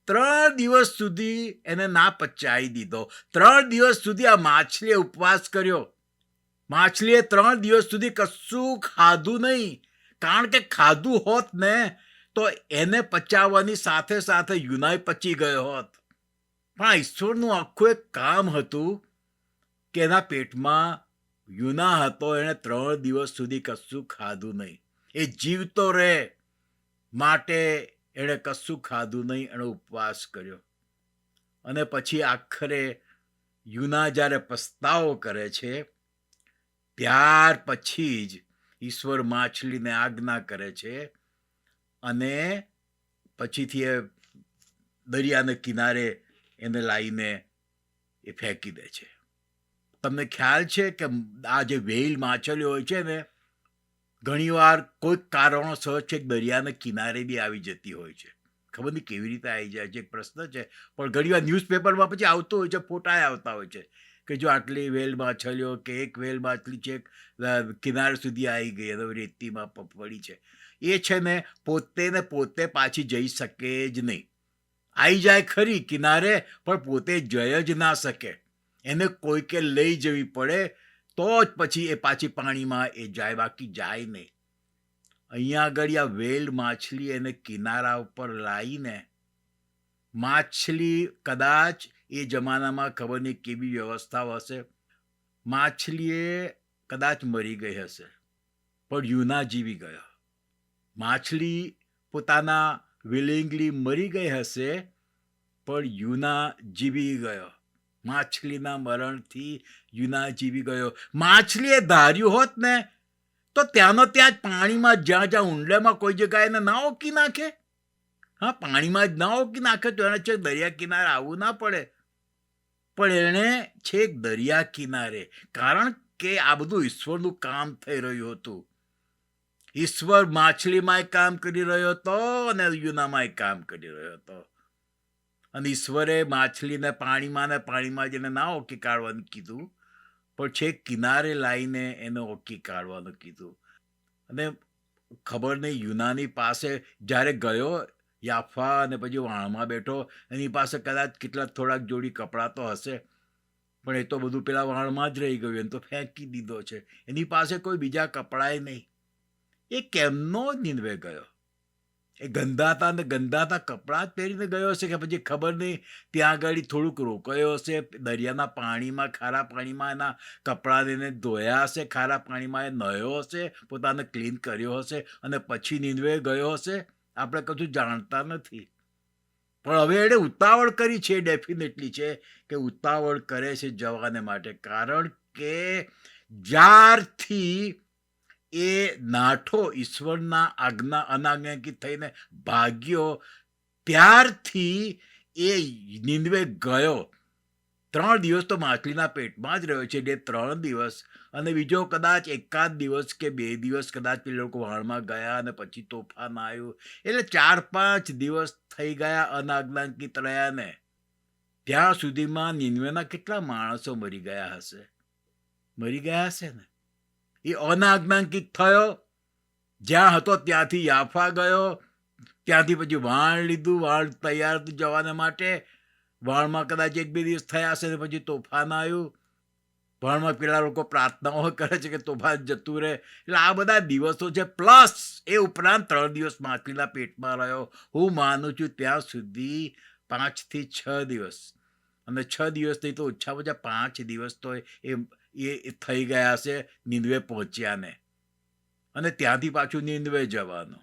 3 દિવસ સુધી એને ના પચાવી દીધો. 3 દિવસ સુધી આ માછલીએ ઉપવાસ કર્યો. માછલીએ 3 દિવસ સુધી કશું ખાધું નહીં. કારણ કે ખાધું હોત ને તો એને પચાવવાની સાથે સાથે યુનાય પચી ગયો હોત. પણ ઈશ્વરનું આખું એક કામ હતું કે એના પેટમાં યુના હતો. એણે 3 દિવસ સુધી કશું ખાધું નહીં. એ જીવતો રહે માટે એણે કશું ખાધું નહીં. એણે ઉપવાસ કર્યો. અને પછી આખરે યુના જ્યારે પસ્તાવો કરે છે, ત્યાર પછી જ ઈશ્વર માછલીને આજ્ઞા કરે છે, અને પછીથી એ દરિયાને કિનારે એને લાવીને એ ફેંકી દે છે. તમને ખ્યાલ છે કે આ જે વ્હેલ માછલીઓ હોય છે ને, ઘણીવાર કોઈક કારણોસર છેક દરિયાના કિનારે બી આવી જતી હોય છે. ખબર નહીં કેવી રીતે આવી જાય છે, એક પ્રશ્ન છે. પણ ઘણીવાર ન્યૂઝપેપરમાં પછી આવતું હોય છે, ફોટા આવતા હોય છે કે જો આટલી વ્હેલ માછલીઓ કે એક વ્હેલ માછલી છેક કિનારે સુધી આવી ગઈ અને રેતીમાં પડી છે. એ છે ને પોતે પાછી જઈ શકે જ નહીં. આવી જાય ખરી કિનારે, પણ પોતે જઈ જ ના શકે. એને કોઈકે લઈ જવી પડે તો જ પછી એ પાછી પાણીમાં એ જાય, બાકી જાય નહીં. અહીંયા આગળ આ વ્હેલ માછલી એને કિનારા ઉપર લાવીને માછલી કદાચ એ જમાનામાં ખબર નહીં કેવી વ્યવસ્થાઓ હશે, માછલીએ કદાચ મરી ગઈ હશે, પણ યુના જીવી ગયો. માછલી પોતાના વિલિંગલી મરી ગઈ હશે, પણ યુના જીવી ગયો. માછલીના મરણથી યુના જીવી ગયો. માછલીએ ધાર્યું હોત ને તો ત્યાંનો ત્યાં જ પાણીમાં જ્યાં ઊંડેમાં કોઈ જગ્યાએ એને ના ઓકી નાખે. હા, પાણીમાં જ ના ઓકી નાખે તો એને છેક દરિયા કિનારે આવવું ના પડે. પણ એણે છેક દરિયા કિનારે, કારણ કે આ બધું ઈશ્વરનું કામ થઈ રહ્યું હતું. ઈશ્વર માછલીમાં કામ કરી રહ્યો હતો અને યુનામાં કામ કરી રહ્યો હતો. અને ઈશ્વરે માછલીને પાણીમાં જેને ના ઓકી કાઢવાનું કીધું, પણ છેક કિનારે લાવીને એને ઓકી કાઢવાનું કીધું. અને ખબર નહીં, યુનાની પાસે જ્યારે ગયો યાફા અને પછી વાણમાં બેઠો, એની પાસે કદાચ થોડાક જોડી કપડાં તો હશે, પણ એ તો બધું પેલા વાણમાં જ રહી ગયું. એને તો ફેંકી દીધો છે. એની પાસે કોઈ બીજા કપડાંય નહીં. એ કેમનો નીનવે ગયો? એ ગંધાતા કપડાં જ પહેરીને ગયો હશે કે પછી ખબર નહીં ત્યાં આગળ થોડુંક રોકાયો હશે, દરિયાના પાણીમાં, ખારા પાણીમાં એના કપડાં એને ધોયા હશે, ખારા પાણીમાં એ નહાયો હશે, પોતાને ક્લીન કર્યો હશે અને પછી નીનવે ગયો હશે. આપણે કશું જાણતા નથી. પણ હવે એણે ઉતાવળ કરી છે, ડેફિનેટલી છે કે ઉતાવળ કરે છે જવાને માટે. કારણ કે જ્યારથી એ નાઠો ઈશ્વરના અનાજ્ઞાકિત થઈને ભાગ્યો, ત્યારથી એ નીનવે ગયો. 3 દિવસ તો માછલીના પેટમાં જ રહ્યો છે, 3 દિવસ, અને બીજો કદાચ એકાદ દિવસ કે 2 દિવસ કદાચ એ લોકો વાણમાં ગયા અને પછી તોફાન આવ્યું. એટલે 4-5 દિવસ થઈ ગયા અનાજ્ઞાકિત રહ્યા ને. ત્યાં સુધીમાં નીનવેના કેટલા માણસો મરી ગયા હશે? મરી ગયા હશે ને. એ અનાજ્ઞાકિત થયો, જ્યાં હતો ત્યાંથી યાફા ગયો, ત્યાંથી પછી વાણ લીધું, વાણ તૈયાર હતું જવાને માટે. વાણમાં કદાચ 1-2 દિવસ થયા હશે ને પછી તોફાન આવ્યું. વાણમાં પેલા લોકો પ્રાર્થનાઓ કરે છે કે તોફાન જતું રહે. એટલે આ બધા દિવસો છે, પ્લસ એ ઉપરાંત 3 દિવસ માછલીના પેટમાં રહ્યો. હું માનું છું ત્યાં સુધી 5 થી 6 દિવસ, અને 6 દિવસ નહીં તો ઓછામાં ઓછા 5 દિવસ તો એ થઈ ગયા હશે નીનવે પહોંચ્યા ને. અને ત્યાંથી પાછું નીનવે જવાનું.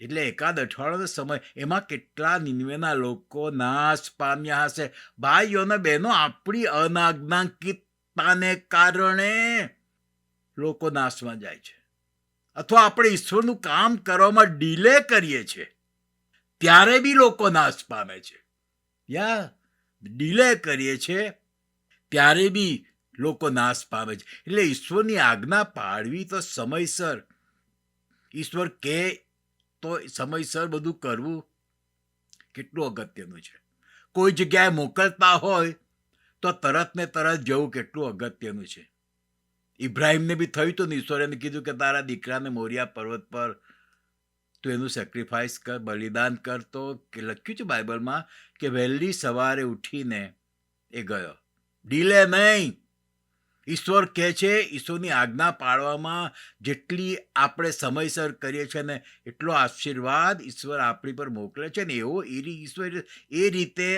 એટલે એકાદ અઠવાડિયાનો સમય, એમાં કેટલા નીનવેના લોકો નાશ પામ્યા હશે. ભાઈઓ અને બહેનો, આપણી અનાજ્ઞાકિતતાને કારણે લોકો નાશમાં જાય છે. અથવા આપણે ઈશ્વરનું કામ કરવામાં ડીલે કરીએ છીએ ત્યારે બી લોકો નાશ પામે છે. ડીલે કરીએ છીએ ત્યારે બી લોકો નાશ પામે છે. એટલે ઈશ્વરની આજ્ઞા પાળવી તો સમયસર, ઈશ્વર કે તો સમયસર બધું કરવું કેટલું અગત્યનું છે. કોઈ જગ્યાએ મોકલતા હોય તો તરત ને તરત જવું કેટલું અગત્યનું છે. ઇબ્રાહિમને બી થયું હતું ને, ઈશ્વરે એને કીધું કે તારા દીકરાને મોરિયા પર્વત પર તું એનું સેક્રિફાઈસ કર, બલિદાન કર. તો લખ્યું છે બાઇબલમાં કે વહેલી સવારે ઉઠીને એ ગયો, ડીલે નહીં. ઈશ્વર કહે છે, ઈશ્વરની આજ્ઞા પાળવામાં જેટલી આપણે સમયસર કરીએ છીએ ને એટલો આશીર્વાદ ઈશ્વર આપણી પર મોકલે છે ને. એવો ઈશ્વર એ રીતે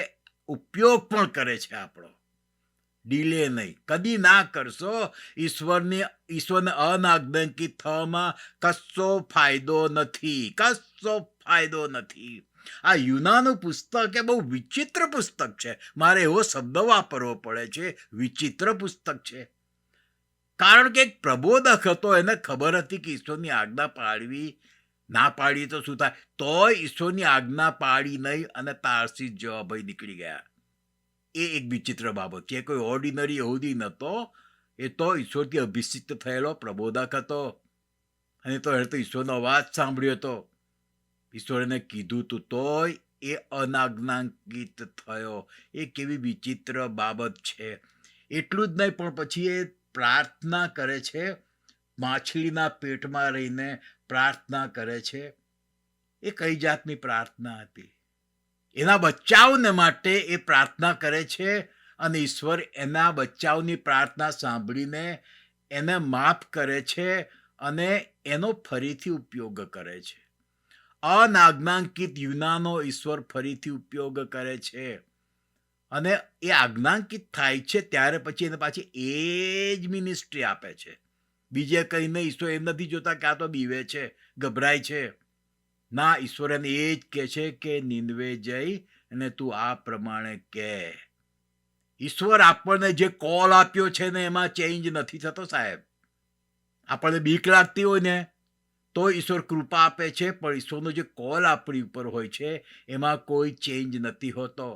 ઉપયોગ પણ કરે છે આપણો. ડીલે નહીં, કદી ના કરશો. ઈશ્વરને અનાજ્ઞાકિત થવામાં કશો ફાયદો નથી. આ યુનાનું પુસ્તક એ બહુ વિચિત્ર પુસ્તક છે. મારે એવો શબ્દ વાપરવો પડે છે, વિચિત્ર પુસ્તક છે. કારણ કે એક પ્રબોધક હતો, એને ખબર હતી કે ઈશ્વરની આજ્ઞા પાળવી, ના પાડી તો શું થાય. તોય ઈશ્વરની આજ્ઞા પાડી નહીં અને તારસીસ જવા ભાઈ નીકળી ગયા. એ એક વિચિત્ર બાબત છે. એ કોઈ ઓર્ડિનરી યહૂદી નહોતો, એ તો ઈશ્વરથી અભિષિક્ત થયેલો પ્રબોધક હતો. અને તો એ તો ઈશ્વરનો અવાજ સાંભળ્યો હતો. ઈશ્વરે એને કીધું તું તોય એ અનાજ્ઞાંકિત થયો. એ કેવી વિચિત્ર બાબત છે. એટલું જ નહીં, પણ પછી એ પ્રાર્થના કરે છે, માછલીના પેટમાં રહીને પ્રાર્થના કરે છે. એ કઈ જાતની પ્રાર્થના હતી? એના બચાવને માટે એ પ્રાર્થના કરે છે, અને ઈશ્વર એના બચાવની પ્રાર્થના સાંભળીને એને માફ કરે છે અને એનો ફરીથી ઉપયોગ કરે છે. અનાજ્ઞાંકિત યુનાનો ઈશ્વર ફરીથી ઉપયોગ કરે છે, અને એ આજ્ઞાંકિત થાય છે ત્યારે પછી એને પાછી એ જ મિનિસ્ટ્રી આપે છે. બીજે કંઈ નહીં. ઈશ્વર એમ નથી જોતા કે આ તો બીવે છે, ગભરાય છે. ના, ઈશ્વર એને એ જ કહે છે કે નિનવે જઈ અને તું આ પ્રમાણે કહે. ઈશ્વર આપણને જે કોલ આપ્યો છે ને એમાં ચેન્જ નથી થતો સાહેબ. આપણને બીક લાગતી હોય ને તો ઈશ્વર કૃપા આપે છે, પણ ઈશ્વરનો જે કોલ આપણી ઉપર હોય છે એમાં કોઈ ચેન્જ નથી હોતો.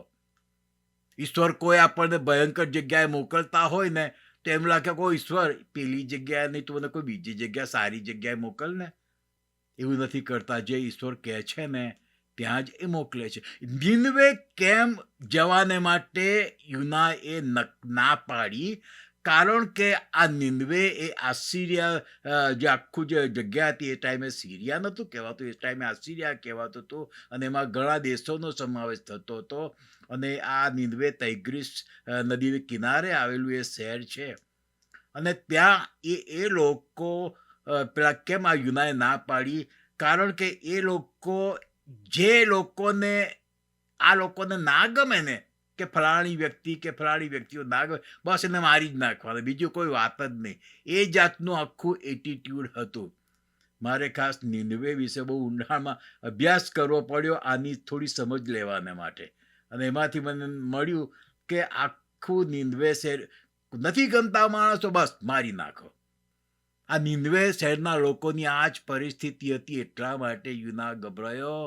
ઈશ્વર કોઈ આપણને ભયંકર જગ્યાએ મોકલતા હોય ને તો એમ લાગે કોઈ ઈશ્વર પેલી જગ્યાએ નહીં તો મને કોઈ બીજી જગ્યાએ સારી જગ્યાએ મોકલ ને. એવું નથી કરતા. જે ઈશ્વર કહે છે ને ત્યાં જ એ મોકલે છે. નિનવે કેમ જવાને માટે યુનાએ ના પાડી? કારણ કે આ નિનવે એ આસિરિયા, જે આખું જે જગ્યા હતી એ ટાઈમે સિરિયા નહોતું કહેવાતું, એ ટાઈમે આસિરિયા કહેવાતું હતું, અને એમાં ઘણા દેશોનો સમાવેશ થતો હતો. અને આ નિનવે તૈગ્રીસ નદીને કિનારે આવેલું એ શહેર છે. અને ત્યાં એ લોકો પેલા કેમ આ યુનાએ ના પાડી? કારણ કે એ લોકો, જે લોકોને આ લોકોને ના ગમે ને કે ફલાણી વ્યક્તિ કે ફલાણી વ્યક્તિઓ ના ગમે, બસ એને મારી જ નાખવાના, બીજું કોઈ વાત જ નહીં. એ જાતનું આખું એટીટ્યુડ હતું. મારે ખાસ નિનવે વિશે બહુ ઊંડાણમાં અભ્યાસ કરવો પડ્યો આની થોડી સમજ લેવાને માટે. અને એમાંથી મને મળ્યું કે આખું નિનવે શહેર નથી ગમતા માણસો, બસ મારી નાખો. આ નિનવે શહેરના લોકોની આ જ પરિસ્થિતિ હતી. એટલા માટે યુના ગભરાયો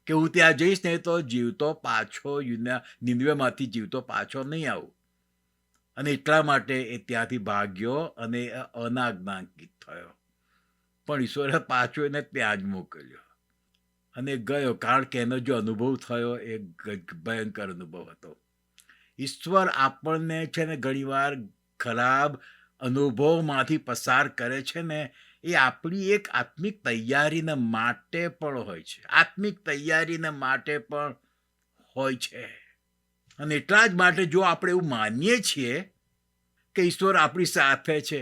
કે હું ત્યાં જઈશ ને તો જીવતો પાછો નિનવેમાંથી જીવતો પાછો નહીં આવું. અને એટલા માટે એ ત્યાંથી ભાગ્યો અને અનાજ્ઞાંકિત થયો. પણ ઈશ્વરે પાછો એને ત્યાં જ મોકલ્યો અને ગયો, કારણ કે એનો જો અનુભવ થયો એ ભયંકર અનુભવ હતો. ઈશ્વર આપણને છે ને ઘણીવાર ખરાબ અનુભવમાંથી પસાર કરે છે ને એ આપણી એક આત્મિક તૈયારીને માટે પણ હોય છે. આત્મિક તૈયારીને માટે પણ હોય છે. અને એટલા જ માટે જો આપણે એવું માનીએ છીએ કે ઈશ્વર આપણી સાથે છે,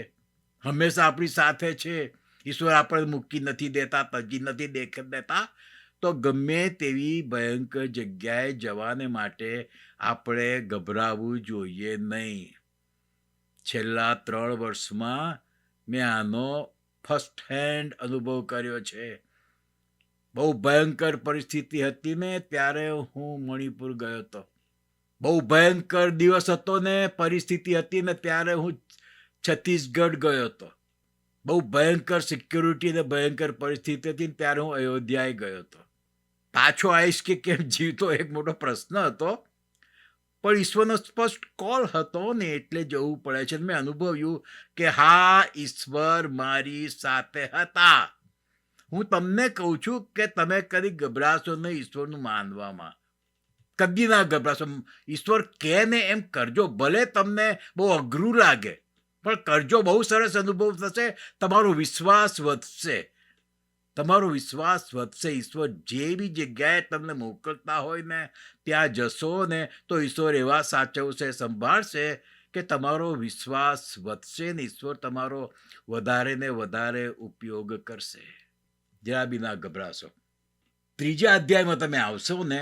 હંમેશા આપણી સાથે છે, ઈશ્વર આપણને મૂકી નથી દેતા, તજી નથી દેતા, તો ગમે તેવી ભયંકર જગ્યાએ જવાને માટે આપણે ગભરાવું જોઈએ નહીં. છેલ્લા 3 વર્ષમાં મેં આનો ફર્સ્ટ હેન્ડ અનુભવ કર્યો છે. બહુ ભયંકર પરિસ્થિતિ હતી ને ત્યારે હું મણિપુર ગયો હતો. બહુ ભયંકર દિવસ હતો ને પરિસ્થિતિ હતી ને ત્યારે હું છત્તીસગઢ ગયો હતો. બહુ ભયંકર સિક્યુરિટી ને ભયંકર પરિસ્થિતિ હતી ને ત્યારે હું અયોધ્યાએ ગયો હતો. પાછો આવીશ કે કેમ જીવતો એક મોટો પ્રશ્ન હતો, પણ ઈશ્વરનો સ્પષ્ટ કોલ હતો ને એટલે જવું પડે છે. મેં અનુભવ્યું કે હા, ઈશ્વર મારી સાથે હતા. હું તમને કહું છું કે તમે કદી ગભરાશો નહીં ઈશ્વરનું માનવામાં. કદી ના ગભરાશો. ઈશ્વર કહે ને એમ કરજો. ભલે તમને બહુ અઘરું લાગે પણ કરજો. બહુ સરસ અનુભવ થશે. તમારો વિશ્વાસ વધશે. તમારો વિશ્વાસ વધશે. ઈશ્વર જે બી જગ્યાએ તમને મોકલતા હોય ને ત્યાં જશો ને તો ઈશ્વર એવા સાચવશે, સંભાળશે કે તમારો વિશ્વાસ વધશે ને ઈશ્વર તમારો વધારે ને વધારે ઉપયોગ કરશે. જરા બી ના ગભરાશો. 3 અધ્યાયમાં તમે આવશો ને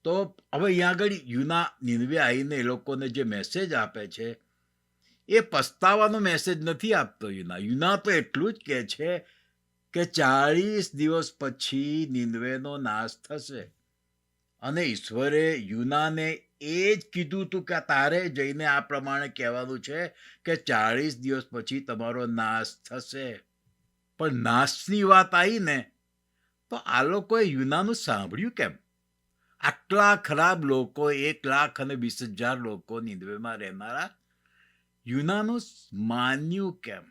તો હવે અહીંયા આગળ યુના નિનવે આવીને એ લોકોને જે મેસેજ આપે છે એ પસ્તાવાનો મેસેજ નથી આપતો. યુના તો એટલું જ કહે છે કે 40 દિવસ પછી નિનવેનો નાશ થશે. અને ઈશ્વરે યુનાને એ જ કીધું હતું કે તારે જઈને આ પ્રમાણે કહેવાનું છે કે 40 દિવસ પછી તમારો નાશ થશે. પણ નાશની વાત આવી ને તો આ લોકોએ યુનાનું સાંભળ્યું કેમ? આટલા ખરાબ લોકો 1,20,000 લોકો નિનવેમાં રહેનારા યુનાનું માન્યું કેમ?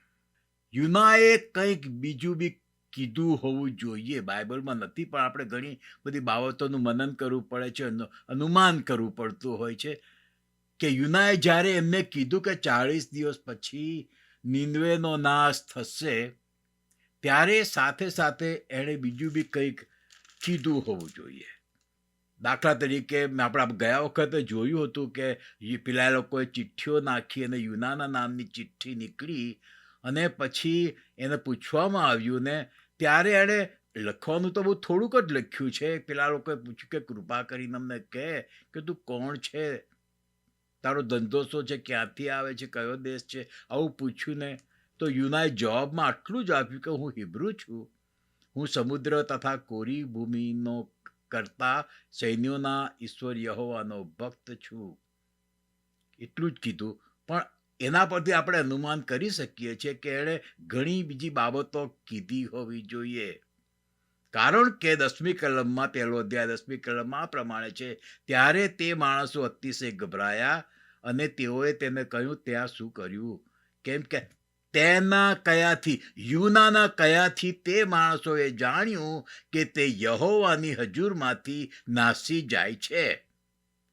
યુનાએ કંઈક બીજું બી કીધું હોવું જોઈએ. બાઇબલમાં નથી, પણ આપણે ઘણી બધી બાબતોનું મનન કરવું પડે છે, અનુમાન કરવું પડતું હોય છે કે યુનાએ જ્યારે એમને કીધું કે 40 દિવસ પછી નિનવેનો નાશ થશે, ત્યારે સાથે સાથે એણે બીજું બી કંઈક કીધું હોવું જોઈએ. દાખલા તરીકે આપણે ગયા વખતે જોયું હતું કે પેલા લોકોએ ચિઠ્ઠીઓ નાખી અને યુનાના નામની ચિઠ્ઠી નીકળી અને પછી એને પૂછવામાં આવ્યું ને ત્યારે એણે લખવાનું તો બહુ થોડુંક જ લખ્યું છે. પેલા લોકોએ પૂછ્યું કે કૃપા કરીને અમને કહે કે તું કોણ છે, તારો ધંધો શું છે, ક્યાંથી આવે છે, કયો દેશ છે, આવું પૂછ્યું ને તો યુનાએ જવાબમાં આટલું જ આપ્યું કે હું હિબ્રુ છું, હું સમુદ્ર તથા કોરી ભૂમિનો કરતા સૈન્યોના ઈશ્વર યહોવાનો ભક્ત છું. એટલું જ કીધું, પણ એના પરથી આપણે અનુમાન કરી શકીએ છીએ કે એણે ઘણી બીજી બાબતો કીધી હોવી જોઈએ. કારણ કે 10મી કલમમાં 1લો અધ્યાય 10મી કલમમાં આ પ્રમાણે છે, ત્યારે તે માણસો અતિશય ગભરાયા અને તેઓએ તેને કહ્યું, ત્યાં શું કર્યું? કેમ કે તેના કયાથી, યુનાના કયાથી તે માણસોએ જાણ્યું કે તે યહોવાની હજુરમાંથી નાસી જાય છે.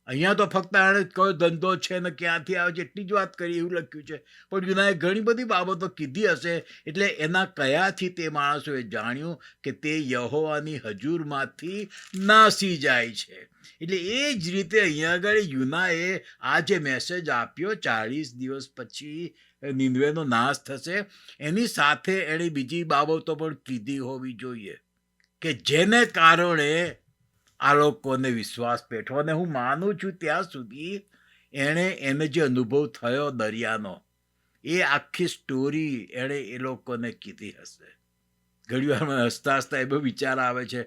અહીંયા તો ફક્ત એણે કયો ધંધો છે ને ક્યાંથી આવે છે એટલી જ વાત કરી એવું લખ્યું છે, પણ યુનાએ ઘણી બધી બાબતો કીધી હશે, એટલે એના કયાથી તે માણસોએ જાણ્યું કે તે યહોવાની હજુરમાંથી નાસી જાય છે. એટલે એ જ રીતે અહીંયા આગળ યુનાએ આ જે મેસેજ આપ્યો 40 દિવસ પછી નિનવેનો નાશ થશે, એની સાથે એણે બીજી બાબતો પણ કીધી હોવી જોઈએ કે જેને કારણે આ લોકોને વિશ્વાસ બેઠો. અને હું માનું છું ત્યાં સુધી એને જે અનુભવ થયો દરિયાનો, એ આખી સ્ટોરી એણે એ લોકોને કીધી હશે. ઘણી વાર મને હસતા હસતા એવો વિચાર આવે છે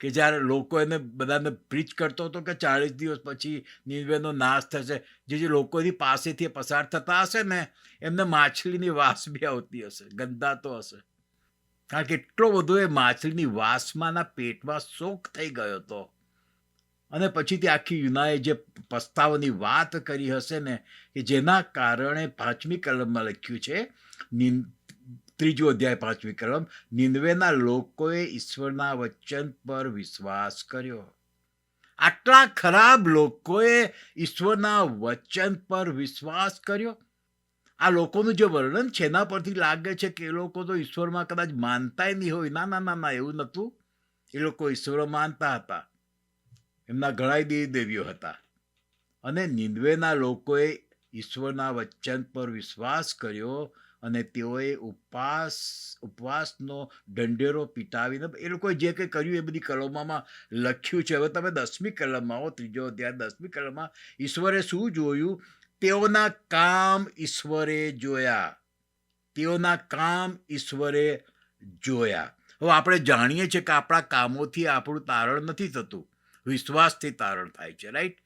કે જ્યારે લોકો એને બધાને પ્રીચ કરતો હતો કે 40 દિવસ પછી નિનવેનો નાશ થશે, જે લોકોની પાસેથી પસાર થતા હશે ને એમને માછલીની વાસ બી આવતી હશે, ગંધાતો હશે. કારણ કે એટલો બધો એ માછલીની વાસમાંના પેટમાં શોક થઈ ગયો હતો. અને પછીથી આખી યુનાએ જે પસ્તાવાની વાત કરી હશે ને કે જેના કારણે 5મી કલમમાં લખ્યું છે, 3જો અધ્યાય 5મી કલમ, નિનવેના લોકોએ ઈશ્વરના વચન પર વિશ્વાસ કર્યો. આટલા ખરાબ લોકોએ ઈશ્વરના વચન પર વિશ્વાસ કર્યો. આ લોકોનું જે વર્ણન છે એના પરથી લાગે છે કે એ લોકો તો ઈશ્વરમાં કદાચ માનતાય નહીં હોય. ના ના ના ના, એવું નહોતું. એ લોકો ઈશ્વર માનતા હતા, એમના ઘણા દેવી દેવીઓ હતા. અને નિનવેના લોકોએ ઈશ્વરના વચન પર વિશ્વાસ કર્યો અને તેઓએ ઉપવાસનો ઢંઢેરો પીટાવીને એ લોકોએ જે કંઈ કર્યું એ બધી કલમોમાં લખ્યું છે. હવે તમે 10મી કલમમાં આવો, 3જો અધ્યાય 10મી કલમમાં ઈશ્વરે શું જોયું? તેઓના કામ ઈશ્વરે જોયા. તેઓના કામ ઈશ્વરે જોયા. હવે આપણે જાણીએ છીએ કે આપણા કામોથી આપણું તારણ નથી થતું, વિશ્વાસથી તારણ થાય છે, રાઈટ?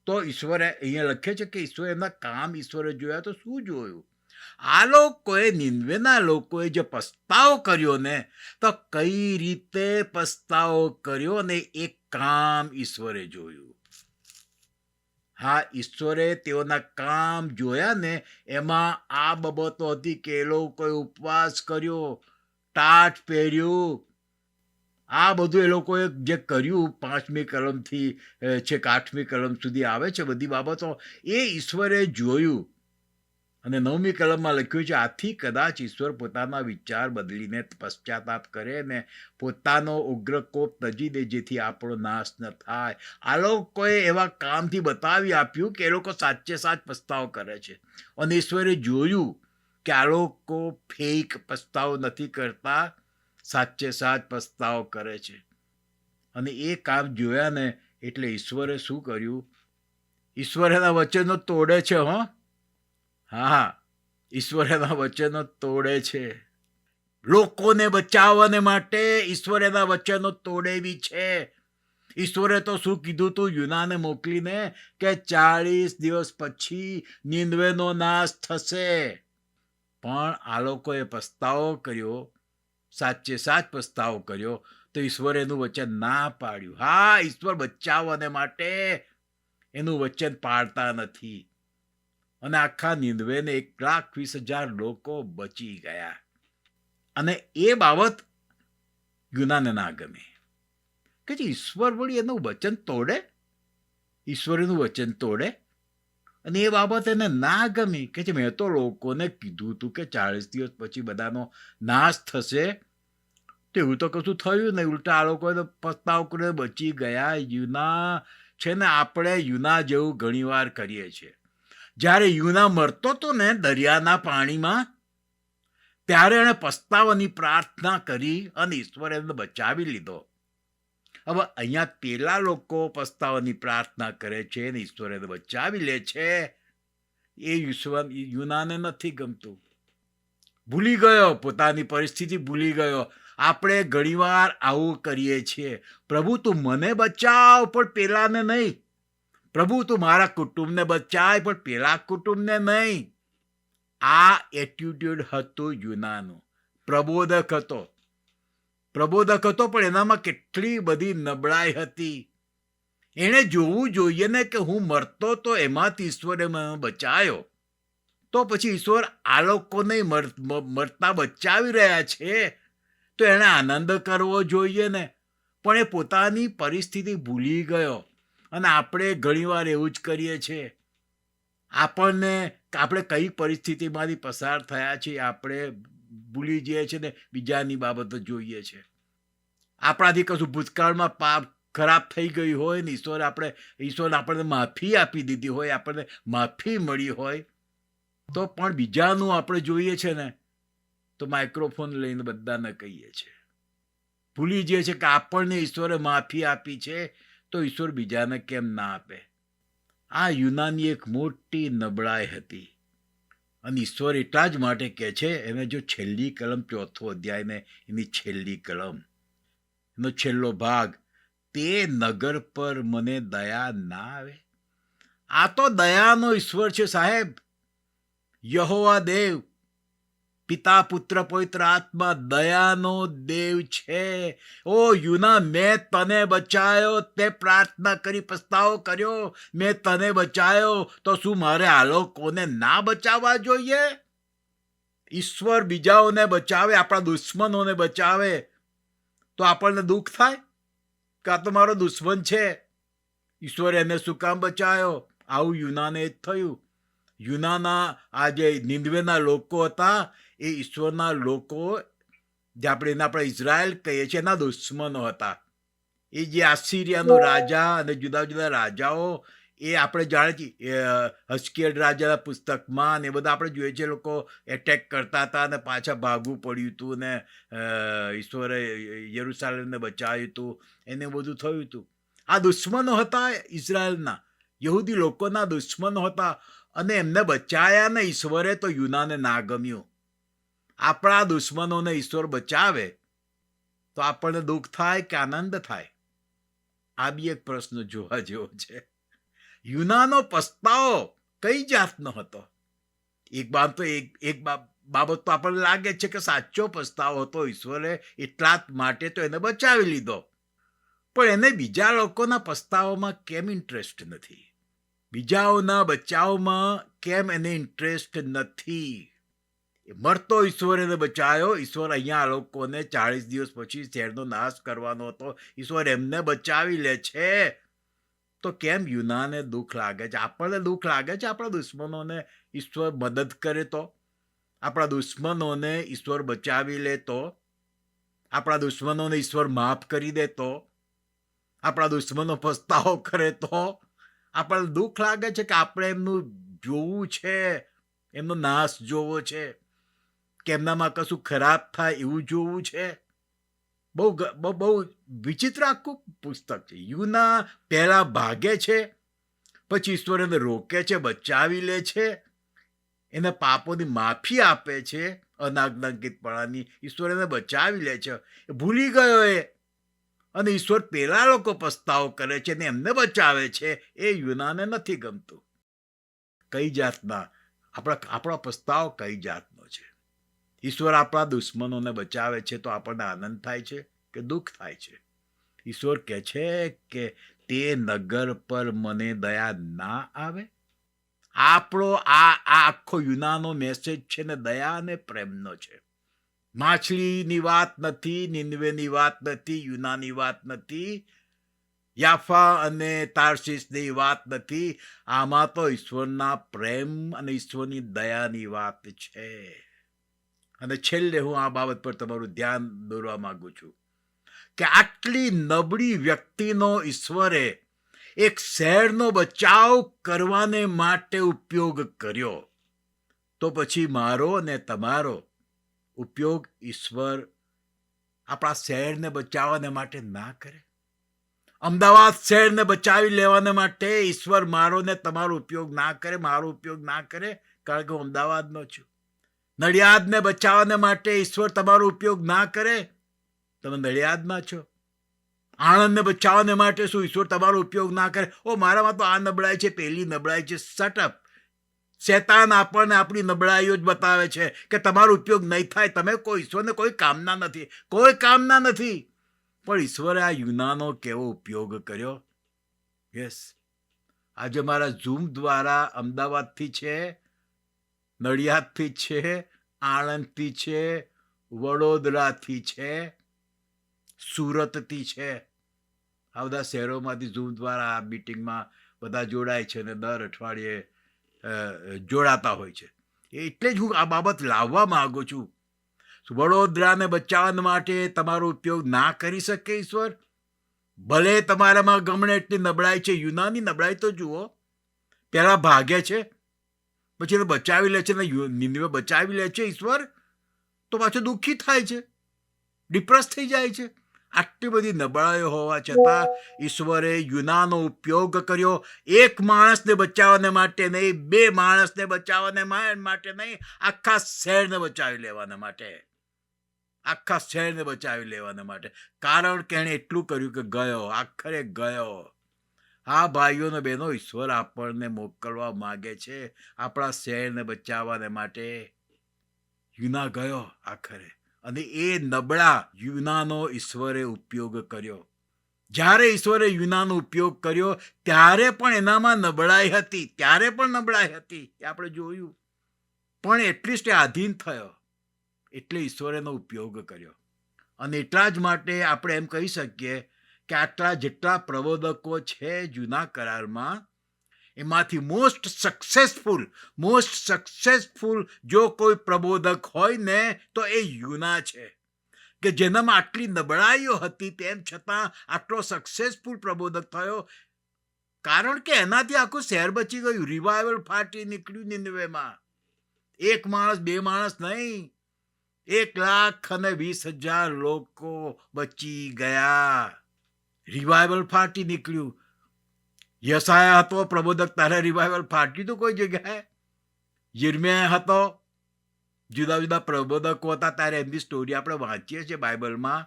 તો ઈશ્વરે અહીંયા લખે છે કે ઈશ્વરે એમના કામ ઈશ્વરે જોયા. તો શું જોયું? આ લોકોએ, નિનવેના લોકોએ જે પસ્તાવો કર્યો ને, તો કઈ રીતે પસ્તાવો કર્યો ને એ કામ ઈશ્વરે જોયું. હા, ઈશ્વરે તેઓના કામ જોયા ને એમાં આ બાબતો હતી કે એ લોકોએ ઉપવાસ કર્યો, ટાટ પહેર્યું, આ બધું એ લોકોએ જે કર્યું 5મી કલમથી છેક 8મી કલમ સુધી આવે છે બધી બાબતો, એ ઈશ્વરે જોયું. અને 9મી કલમમાં લખ્યું છે, આથી કદાચ ઈશ્વર પોતાના વિચાર બદલીને પશ્ચાતાપ કરે ને પોતાનો ઉગ્રકોપ તજી દે, જેથી આપણો નાશ ન થાય. આ લોકોએ એવા કામથી બતાવી આપ્યું કે એ લોકો સાચે સાચ પસ્તાવો કરે છે. અને ઈશ્વરે જોયું કે આ લોકો ફેક પસ્તાવો નથી કરતા, સાચે સાચ પસ્તાવો કરે છે. અને એ કામ જોયા ને એટલે ઈશ્વરે શું કર્યું? ઈશ્વર એના વચનો તોડે છે. હા, ઈશ્વર એના વચનો તોડે છે. લોકોને બચાવવાને માટે ઈશ્વર એના વચનો તોડે બી છે. ઈશ્વરે તો શું કીધું તું યુનાને મોકલીને કે 40 દિવસ પછી નિનવેનો નાશ થશે. પણ આ લોકોએ પસ્તાવો કર્યો, સાચે સાચ પસ્તાવો કર્યો તો ઈશ્વરે એનું વચન ના પાડ્યું. હા, ઈશ્વર બચાવવાને માટે એનું વચન પાળતા નથી. અને આખા નિનવેને 1,20,000 લોકો બચી ગયા. અને એ બાબત યુનાને ના ગમે કે જે ઈશ્વર વળી એનું વચન તોડે, ઈશ્વર એનું વચન તોડે. અને એ બાબત એને ના ગમી કે જે મેં તો લોકોને કીધું હતું કે 40 દિવસ પછી બધાનો નાશ થશે. તો એવું તો કશું થયું નહીં. ઉલટા આ લોકોએ તો પસ્તાવ કરીને બચી ગયા. યુના છે ને, આપણે યુના જેવું ઘણીવાર કરીએ છીએ. જ્યારે યુના મરતો હતો ને દરિયાના પાણીમાં, ત્યારે એણે પસ્તાવાની પ્રાર્થના કરી અને ઈશ્વરે એને બચાવી લીધો. હવે અહીંયા પેલા લોકો પસ્તાવાની પ્રાર્થના કરે છે અને ઈશ્વર એને બચાવી લે છે. એ યુનાને નથી ગમતું. ભૂલી ગયો, પોતાની પરિસ્થિતિ ભૂલી ગયો. આપણે ઘણીવાર આવું કરીએ છીએ. પ્રભુ તું મને બચાવ પણ પેલાને નહીં. પ્રભુ તું મારા કુટુંબને બચાય પણ પેલા કુટુંબને નહીં. આ એટીટ્યુડ હતું યુનાનું. પ્રબોધક હતો પણ એનામાં કેટલી બધી નબળાઈ હતી. એણે જોવું જોઈએ ને કે હું મરતો તો એમાંથી ઈશ્વરે મને બચાયો. તો પછી ઈશ્વર આ લોકોને મરતા બચાવી રહ્યા છે તો એણે આનંદ કરવો જોઈએ ને. પણ એ પોતાની પરિસ્થિતિ ભૂલી ગયો. અને આપણે ઘણીવાર એવું જ કરીએ છીએ. આપણે કઈ પરિસ્થિતિમાંથી પસાર થયા છીએ આપણે ભૂલી જઈએ છીએ ને બીજાની બાબતો જોઈએ છે. આપણાથી કશું ભૂતકાળમાં પાપ ખરાબ થઈ ગઈ હોય ને ઈશ્વર આપણને માફી આપી દીધી હોય, આપણને માફી મળી હોય, તો પણ બીજાનું આપણે જોઈએ છે ને તો માઇક્રોફોન લઈને બધાને કહીએ છીએ. ભૂલી જઈએ છીએ કે આપણને ઈશ્વરે માફી આપી છે તો ઈશ્વર બીજાને કેમ ના આપે. આ યુનાની એક મોટી નબળાઈ હતી. અને ઈશ્વર એટલા જ માટે કહે છે, એને જો છેલ્લી કલમ 4થો અધ્યાય ને એની છેલ્લી કલમ એનો છેલ્લો ભાગ, તે નગર પર મને દયા ના આવે. આ તો દયાનો ઈશ્વર છે સાહેબ. યહોવા દેવ, પિતા પુત્ર પવિત્ર આત્મા દયાનો દેવ છે. ઓ યુના, મેં તને બચાયો, તે પ્રાર્થના કરી પસ્તાવો કર્યો, મેં તને બચાયો, તો શું મારે આ લોકોને ના બચાવવા જોઈએ? ઈશ્વર બીજાઓને બચાવે, આપણા દુશ્મનોને બચાવે તો આપણને દુઃખ થાય કે આ તો મારો દુશ્મન છે, ઈશ્વરે એને શું કામ બચાયો? આવું યુનાને જ થયું. યુનાના આ જે નિનવેના લોકો હતા એ ઈશ્વરના લોકો, જે આપણે ઇઝરાયલ કહીએ છીએ, એના દુશ્મનો હતા. એ જે આસિરિયાનો રાજા અને જુદા જુદા રાજાઓ, એ આપણે જાણીએ છીએ હઝકીએલ રાજાના પુસ્તકમાં ને બધા આપણે જોઈએ છીએ, લોકો એટેક કરતા હતા અને પાછા ભાગવું પડ્યું હતું ને ઈશ્વરે યરૂશાલેમને બચાવ્યું હતું, એને બધું થયું હતું. આ દુશ્મનો હતા ઇઝરાયલના, યહૂદી લોકોના દુશ્મનો હતા અને એમને બચાયા ને ઈશ્વરે, તો યુનાને ના ગમ્યું. આપણા દુશ્મનોને ઈશ્વર બચાવે તો આપણને દુઃખ થાય કે આનંદ થાય? આ બી એક પ્રશ્ન જોવા જેવો છે. યુનાનો પસ્તાવો કઈ જાતનો હતો? એક બાબત તો આપણને લાગે છે કે સાચો પસ્તાવો હતો. ઈશ્વરે એટલા જ માટે તો એને બચાવી લીધો. પણ એને બીજા લોકોના પસ્તાવામાં કેમ ઇન્ટરેસ્ટ નથી? બીજાઓના બચાવમાં કેમ એને ઇન્ટરેસ્ટ નથી? મરતો ઈશ્વર એને બચાયો. ઈશ્વર અહીંયા આ લોકોને 40 દિવસ પછી શહેરનો નાશ કરવાનો હતો, ઈશ્વર એમને બચાવી લે છે. તો કેમ યુનાને દુઃખ લાગે છે? આપણને દુઃખ લાગે છે આપણા દુશ્મનોને ઈશ્વર મદદ કરે તો? આપણા દુશ્મનોને ઈશ્વર બચાવી લે તો? આપણા દુશ્મનોને ઈશ્વર માફ કરી દે તો? આપણા દુશ્મનો પસ્તાવો કરે તો? આપણને દુઃખ લાગે છે કે આપણે એમનું જોવું છે, એમનો નાશ જોવો છે, કે એમનામાં કશું ખરાબ થાય એવું જોવું છે? બહુ વિચિત્ર આખું પુસ્તક છે. યુના પહેલા ભાગે છે, પછી ઈશ્વર એને રોકે છે, બચાવી લે છે, એને પાપોની માફી આપે છે, અનાજ્ઞાકિતપણાની. ઈશ્વર એને બચાવી લે છે. ભૂલી ગયો એ, અને ઈશ્વર પેલા લોકો પસ્તાવો કરે છે ને એમને બચાવે છે. એ યુનાને નથી ગમતું. કઈ જાતના આપણો પસ્તાવો કઈ જાતનો છે? ઈશ્વર આપણા દુશ્મનોને બચાવે છે તો આપણને આનંદ થાય છે કે દુઃખ થાય છે? ઈશ્વર કહે છે કે તે નગર પર મને દયા ના આવે. આપણો આ આખો યુનાનો મેસેજ છે ને દયા અને પ્રેમનો છે. માછલીની વાત નથી, નિનવેની વાત નથી, યુનાની વાત નથી, યાફા અને તાર્શીસની વાત નથી. આમાં તો ઈશ્વરના પ્રેમ અને ઈશ્વરની દયાની વાત છે. અને છેલ્લે હું આ બાબત પર તમારું ધ્યાન દોરવા માંગુ છું કે આટલી નબળી વ્યક્તિનો ઈશ્વરે એક શહેરનો બચાવ કરવાને માટે ઉપયોગ કર્યો, તો પછી મારો અને તમારો ઉપયોગ ઈશ્વર આપણા શહેરને બચાવવાને માટે ના કરે? અમદાવાદ શહેરને બચાવી લેવાને માટે ઈશ્વર મારો ને તમારો ઉપયોગ ના કરે, મારો ઉપયોગ ના કરે, કારણ કે હું અમદાવાદનો છું. નડિયાદને બચાવવાને માટે ઈશ્વર તમારો ઉપયોગ ના કરે, તમે નડિયાદમાં છો. આણંદને બચાવવાને માટે શું ઈશ્વર તમારો ઉપયોગ ના કરે? ઓ મારામાં તો આ નબળાઈ છે, પેલી નબળાઈ છે. સટઅપ. શેતાન આપણને આપણી નબળાઈઓ જ બતાવે છે કે તમારો ઉપયોગ નહીં થાય. તમે કોઈ ઈશ્વરને કોઈ કામના નથી, કોઈ કામના નથી. પણ ઈશ્વરે આ યુનાનો કેવો ઉપયોગ કર્યો. યસ, આજે મારા ઝૂમ દ્વારા અમદાવાદથી છે, નડિયાદથી છે, આણંદથી છે, વડોદરાથી છે, સુરતથી છે. આ બધા શહેરોમાંથી ઝૂમ દ્વારા આ મીટિંગમાં બધા જોડાય છે અને દર અઠવાડિયે જોડાતા હોય છે. એટલે જ હું આ બાબત લાવવા માંગુ છું. વડોદરાને બચાવવા માટે તમારો ઉપયોગ ના કરી શકે ઈશ્વર? ભલે તમારામાં ગમણે એટલી નબળાઈ છે. યુનાની નબળાઈ તો જુઓ. પેલા ભાગે છે, પછી બચાવી લે છે, નિનવે બચાવી લે છે ઈશ્વર, તો પાછું દુઃખી થાય છે, ડિપ્રેસ થઈ જાય છે. આટલી બધી નબળાઈઓ હોવા છતાં ઈશ્વરે યુનાનો ઉપયોગ કર્યો. એક માણસને બચાવવાને માટે નહીં, બે માણસને બચાવવાને માટે નહીં, આખા શહેરને બચાવી લેવાને માટે. આખા શહેરને બચાવી લેવાને માટે. કારણ કે એણે એટલું કર્યું કે ગયો, આખરે ગયો. હા ભાઈઓ ને બહેનો, ઈશ્વર આપણને મોકલવા માંગે છે આપણા શહેરને બચાવવાને માટે. યુના ગયો આખરે, અને એ નબળા યુનાનો ઈશ્વરે ઉપયોગ કર્યો. જ્યારે ઈશ્વરે યુનાનો ઉપયોગ કર્યો ત્યારે પણ એનામાં નબળાઈ હતી, ત્યારે પણ નબળાઈ હતી, એ આપણે જોયું. પણ એટલીસ્ટ એ આધીન થયો, એટલે ઈશ્વરે એનો ઉપયોગ કર્યો. અને એટલા જ માટે આપણે એમ કહી શકીએ કે આટલા જેટલા પ્રબોધકો છે જૂના કરારમાં, એમાંથી મોસ્ટ સક્સેસફુલ જો કોઈ પ્રબોધક હોય ને તો એ યુના છે, કે જેનામાં આટલી નબળાઈઓ હતી તેમ છતાં આટલો સક્સેસફુલ પ્રબોધક થયો. કારણ કે એનાથી આખું શહેર બચી ગયું. રિવાઇવલ ફાટી નીકળ્યું નિનવેમાં. એક માણસ, બે માણસ નહીં, 1,20,000 લોકો બચી ગયા. રિવાઇવલ ફાટી નીકળ્યું. યશાયા હતો પ્રબોધક, તારે રિવાઇવલ ફાટ્યું તો કોઈ જગ્યાએ. યિર્મયાહ હતો, જુદા જુદા પ્રબોધકો હતા, ત્યારે એમની સ્ટોરી આપણે વાંચીએ છીએ બાઇબલમાં,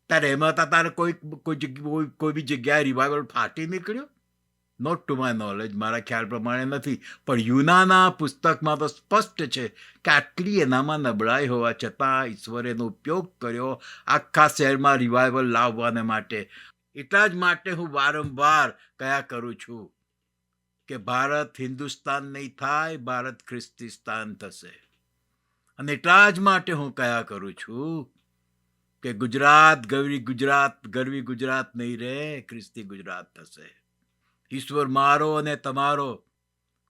ત્યારે એમાં હતા તારે કોઈ બી જગ્યાએ રિવાઇવલ ફાટી નીકળ્યું? નોટ ટુ માય નોલેજ, મારા ખ્યાલ પ્રમાણે નથી. પણ યુનાના પુસ્તકમાં તો સ્પષ્ટ છે કે આટલી એનામાં નબળાઈ હોવા છતાં ઈશ્વરે એનો ઉપયોગ કર્યો આખા શહેરમાં રિવાઇવલ લાવવાને માટે. એટલા જ માટે હું વારંવાર કયા કરું છું કે ભારત હિન્દુસ્તાન નહીં થાય, ભારત ખ્રિસ્તીસ્તાન થશે. અને એટલા જ માટે હું કયા કરું છું કે ગરવી ગુજરાત નહીં રહે, ખ્રિસ્તી ગુજરાત થશે. ઈશ્વર મારો અને તમારો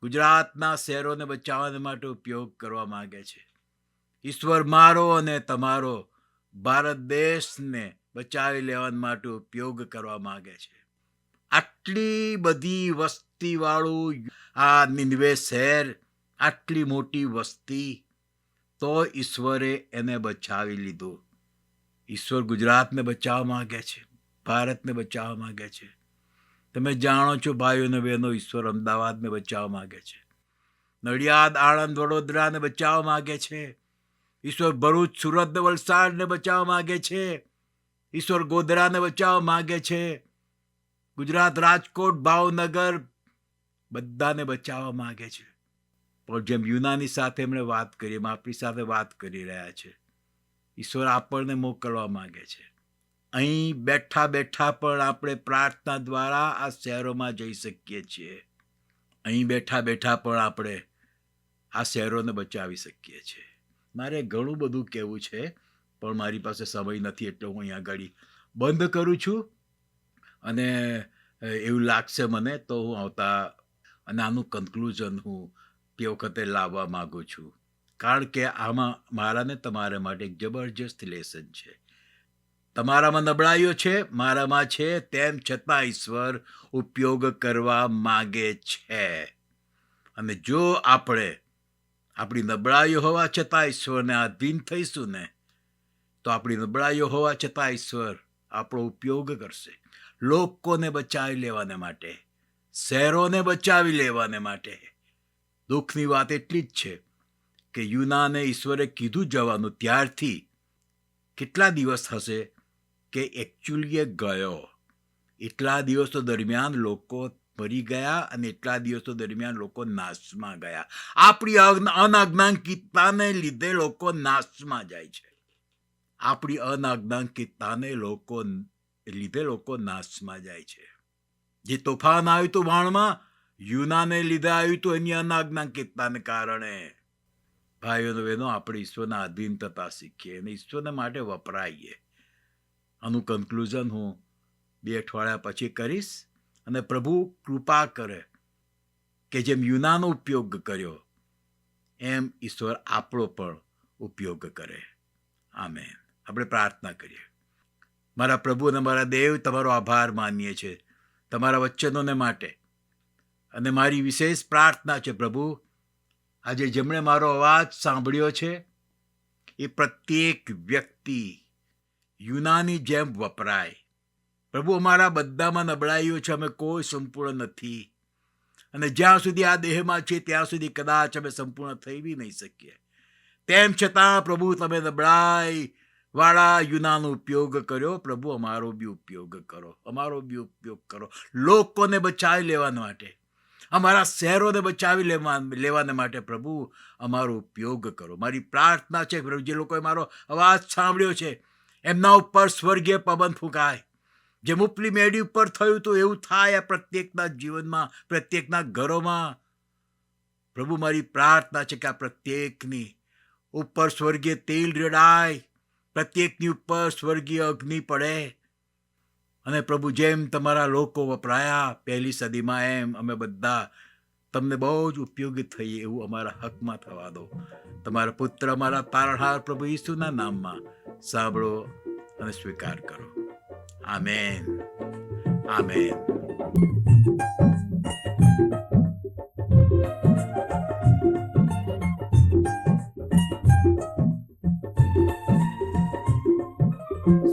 ગુજરાતના શહેરોને બચાવવા માટે ઉપયોગ કરવા માંગે છે. ઈશ્વર મારો અને તમારો ભારત દેશને બચાવી લેવા માટે ઉપયોગ કરવા માંગે છે. આટલી બધી વસ્તીવાળું આ નિનવે શહેર, આટલી મોટી વસ્તી, તો ઈશ્વરે એને બચાવી લીધું. ઈશ્વર ગુજરાતને બચાવવા માંગે છે, ભારતને બચાવવા માંગે છે. તમે જાણો છો ભાઈઓ અને બહેનો, ઈશ્વર અમદાવાદને બચાવવા માંગે છે, નડિયાદ, આણંદ, વડોદરાને બચાવવા માંગે છે. ઈશ્વર ભરૂચ, સુરત, વલસાડને બચાવવા માંગે છે. ઈશ્વર ગોધરાને બચાવવા માંગે છે. ગુજરાત, રાજકોટ, ભાવનગર, બધાને બચાવવા માંગે છે. પણ જેમ યુનાની સાથે એમણે વાત કરી એમ આપણી સાથે વાત કરી રહ્યા છે. ઈશ્વર આપણને મોકલવા માંગે છે. અહીં બેઠા બેઠા પણ આપણે પ્રાર્થના દ્વારા આ શહેરોમાં જઈ શકીએ છીએ. અહીં બેઠા બેઠા પણ આપણે આ શહેરોને બચાવી શકીએ છીએ. મારે ઘણું બધું કહેવું છે પણ મારી પાસે સમય નથી, એટલે હું અહીંયા આગળ બંધ કરું છું. અને એવું લાગશે મને તો હું આવતા અને આનું કન્ક્લુઝન હું તે વખતે લાવવા માગું છું, કારણ કે આમાં મારા ને તમારા માટે એક જબરજસ્ત લેસન છે. તમારામાં નબળાઈઓ છે, મારામાં છે, તેમ છતાં ઈશ્વર ઉપયોગ કરવા માગે છે. અને જો આપણે આપણી નબળાઈઓ હોવા છતાં ઈશ્વરને આધીન થઈશું ને, તો આપણી નબળાઈઓ હોવા છતાં ઈશ્વર આપણો ઉપયોગ કરશે. લોકોને બચાવી લેવાને માટે, શહેરોને બચાવી લેવાને માટે. દુઃખની વાત એટલી જ છે કે યુનાને ઈશ્વરે કીધું જવાનું ત્યારથી કેટલા દિવસ હશે કે એકચ્યુઅલી એ ગયો. એટલા દિવસો દરમિયાન લોકો મરી ગયા અને એટલા દિવસો દરમિયાન લોકો નાશમાં ગયા. આપણી અનાજ્ઞાંકિતતાને લીધે લોકો નાશમાં જાય છે. આપણી અનાજ્ઞાંકિતતાને લીધે લોકો નાશમાં જાય છે. જે તોફાન આવ્યું હતું વાણમાં, યુનાને લીધે આવ્યું હતું એની અનાજ્ઞાંકિતતાને કારણે. ભાઈઓ બહેનો, આપણે ઈશ્વરના આધીન થતા શીખીએ અને ઈશ્વરના માટે વપરાઈએ. આનું કન્ક્લુઝન હું 2 અઠવાડિયા પછી કરીશ. અને પ્રભુ કૃપા કરે કે જેમ યુનાનો ઉપયોગ કર્યો એમ ઈશ્વર આપણો પણ ઉપયોગ કરે. આમેન. આપણે પ્રાર્થના કરીએ. મારા પ્રભુ અને મારા દેવ, તમારો આભાર માનીએ છીએ તમારા વચનોને માટે. અને મારી વિશેષ પ્રાર્થના છે પ્રભુ, આજે જેમણે મારો અવાજ સાંભળ્યો છે એ પ્રત્યેક વ્યક્તિ યુનાની જેમ વપરાય. પ્રભુ, અમારા બધામાં નબળાઈઓ છે, અમે કોઈ સંપૂર્ણ નથી. અને જ્યાં સુધી આ દેહમાં છે ત્યાં સુધી કદાચ અમે સંપૂર્ણ થઈ બી નહીં શકીએ. તેમ છતાં પ્રભુ, તમે નબળાઈ વાળા યુનાનો ઉપયોગ કર્યો. પ્રભુ, અમારો બી ઉપયોગ કરો, અમારો બી ઉપયોગ કરો. લોકોને બચાવી લેવા માટે, અમારા શહેરોને બચાવી લેવાને માટે પ્રભુ અમારો ઉપયોગ કરો. મારી પ્રાર્થના છે પ્રભુ, જે લોકોએ મારો અવાજ સાંભળ્યો છે એમના ઉપર સ્વર્ગીય પવન ફૂંકાય. જેમ ઉપલી મેડી ઉપર થયું હતું એવું થાય આ પ્રત્યેકના જીવનમાં, પ્રત્યેકના ઘરોમાં. પ્રભુ, મારી પ્રાર્થના છે કે આ પ્રત્યેકની ઉપર સ્વર્ગીય તેલ રેડાય, પ્રત્યેકની ઉપર સ્વર્ગીય અગ્નિ પડે. અને પ્રભુ, જેમ તમારા લોકો વપરાયા પહેલી સદીમાં, એમ અમે બધા તમને બહુ જ ઉપયોગી થઈએ એવું અમારા હકમાં થવા દો. તમારા પુત્ર, અમારા તારણહાર પ્રભુ ઈસુના નામમાં સાંભળો અને સ્વીકાર કરો. આમેન. આમેન.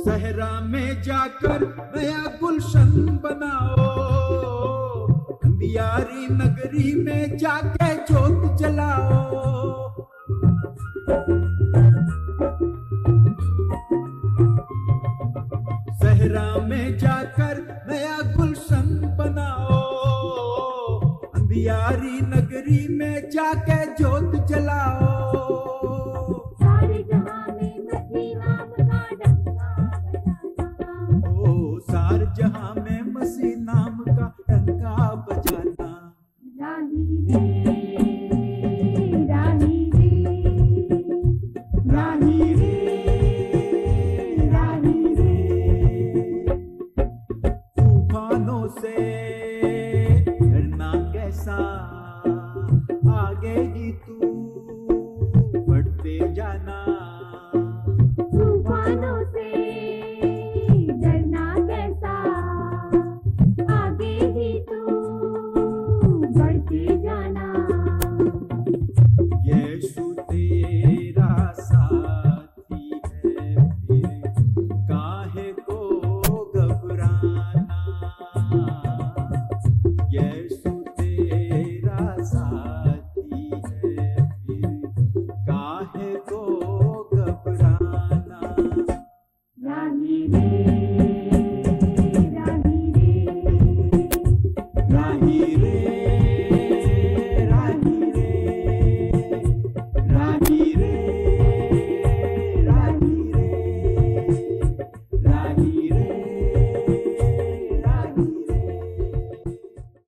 सहरा में जाकर नया गुलशन बनाओ, अंधियारी नगरी में जाके जोत जलाओ. सहरा में जाकर नया गुलशन बनाओ, अंधियारी नगरी में जाके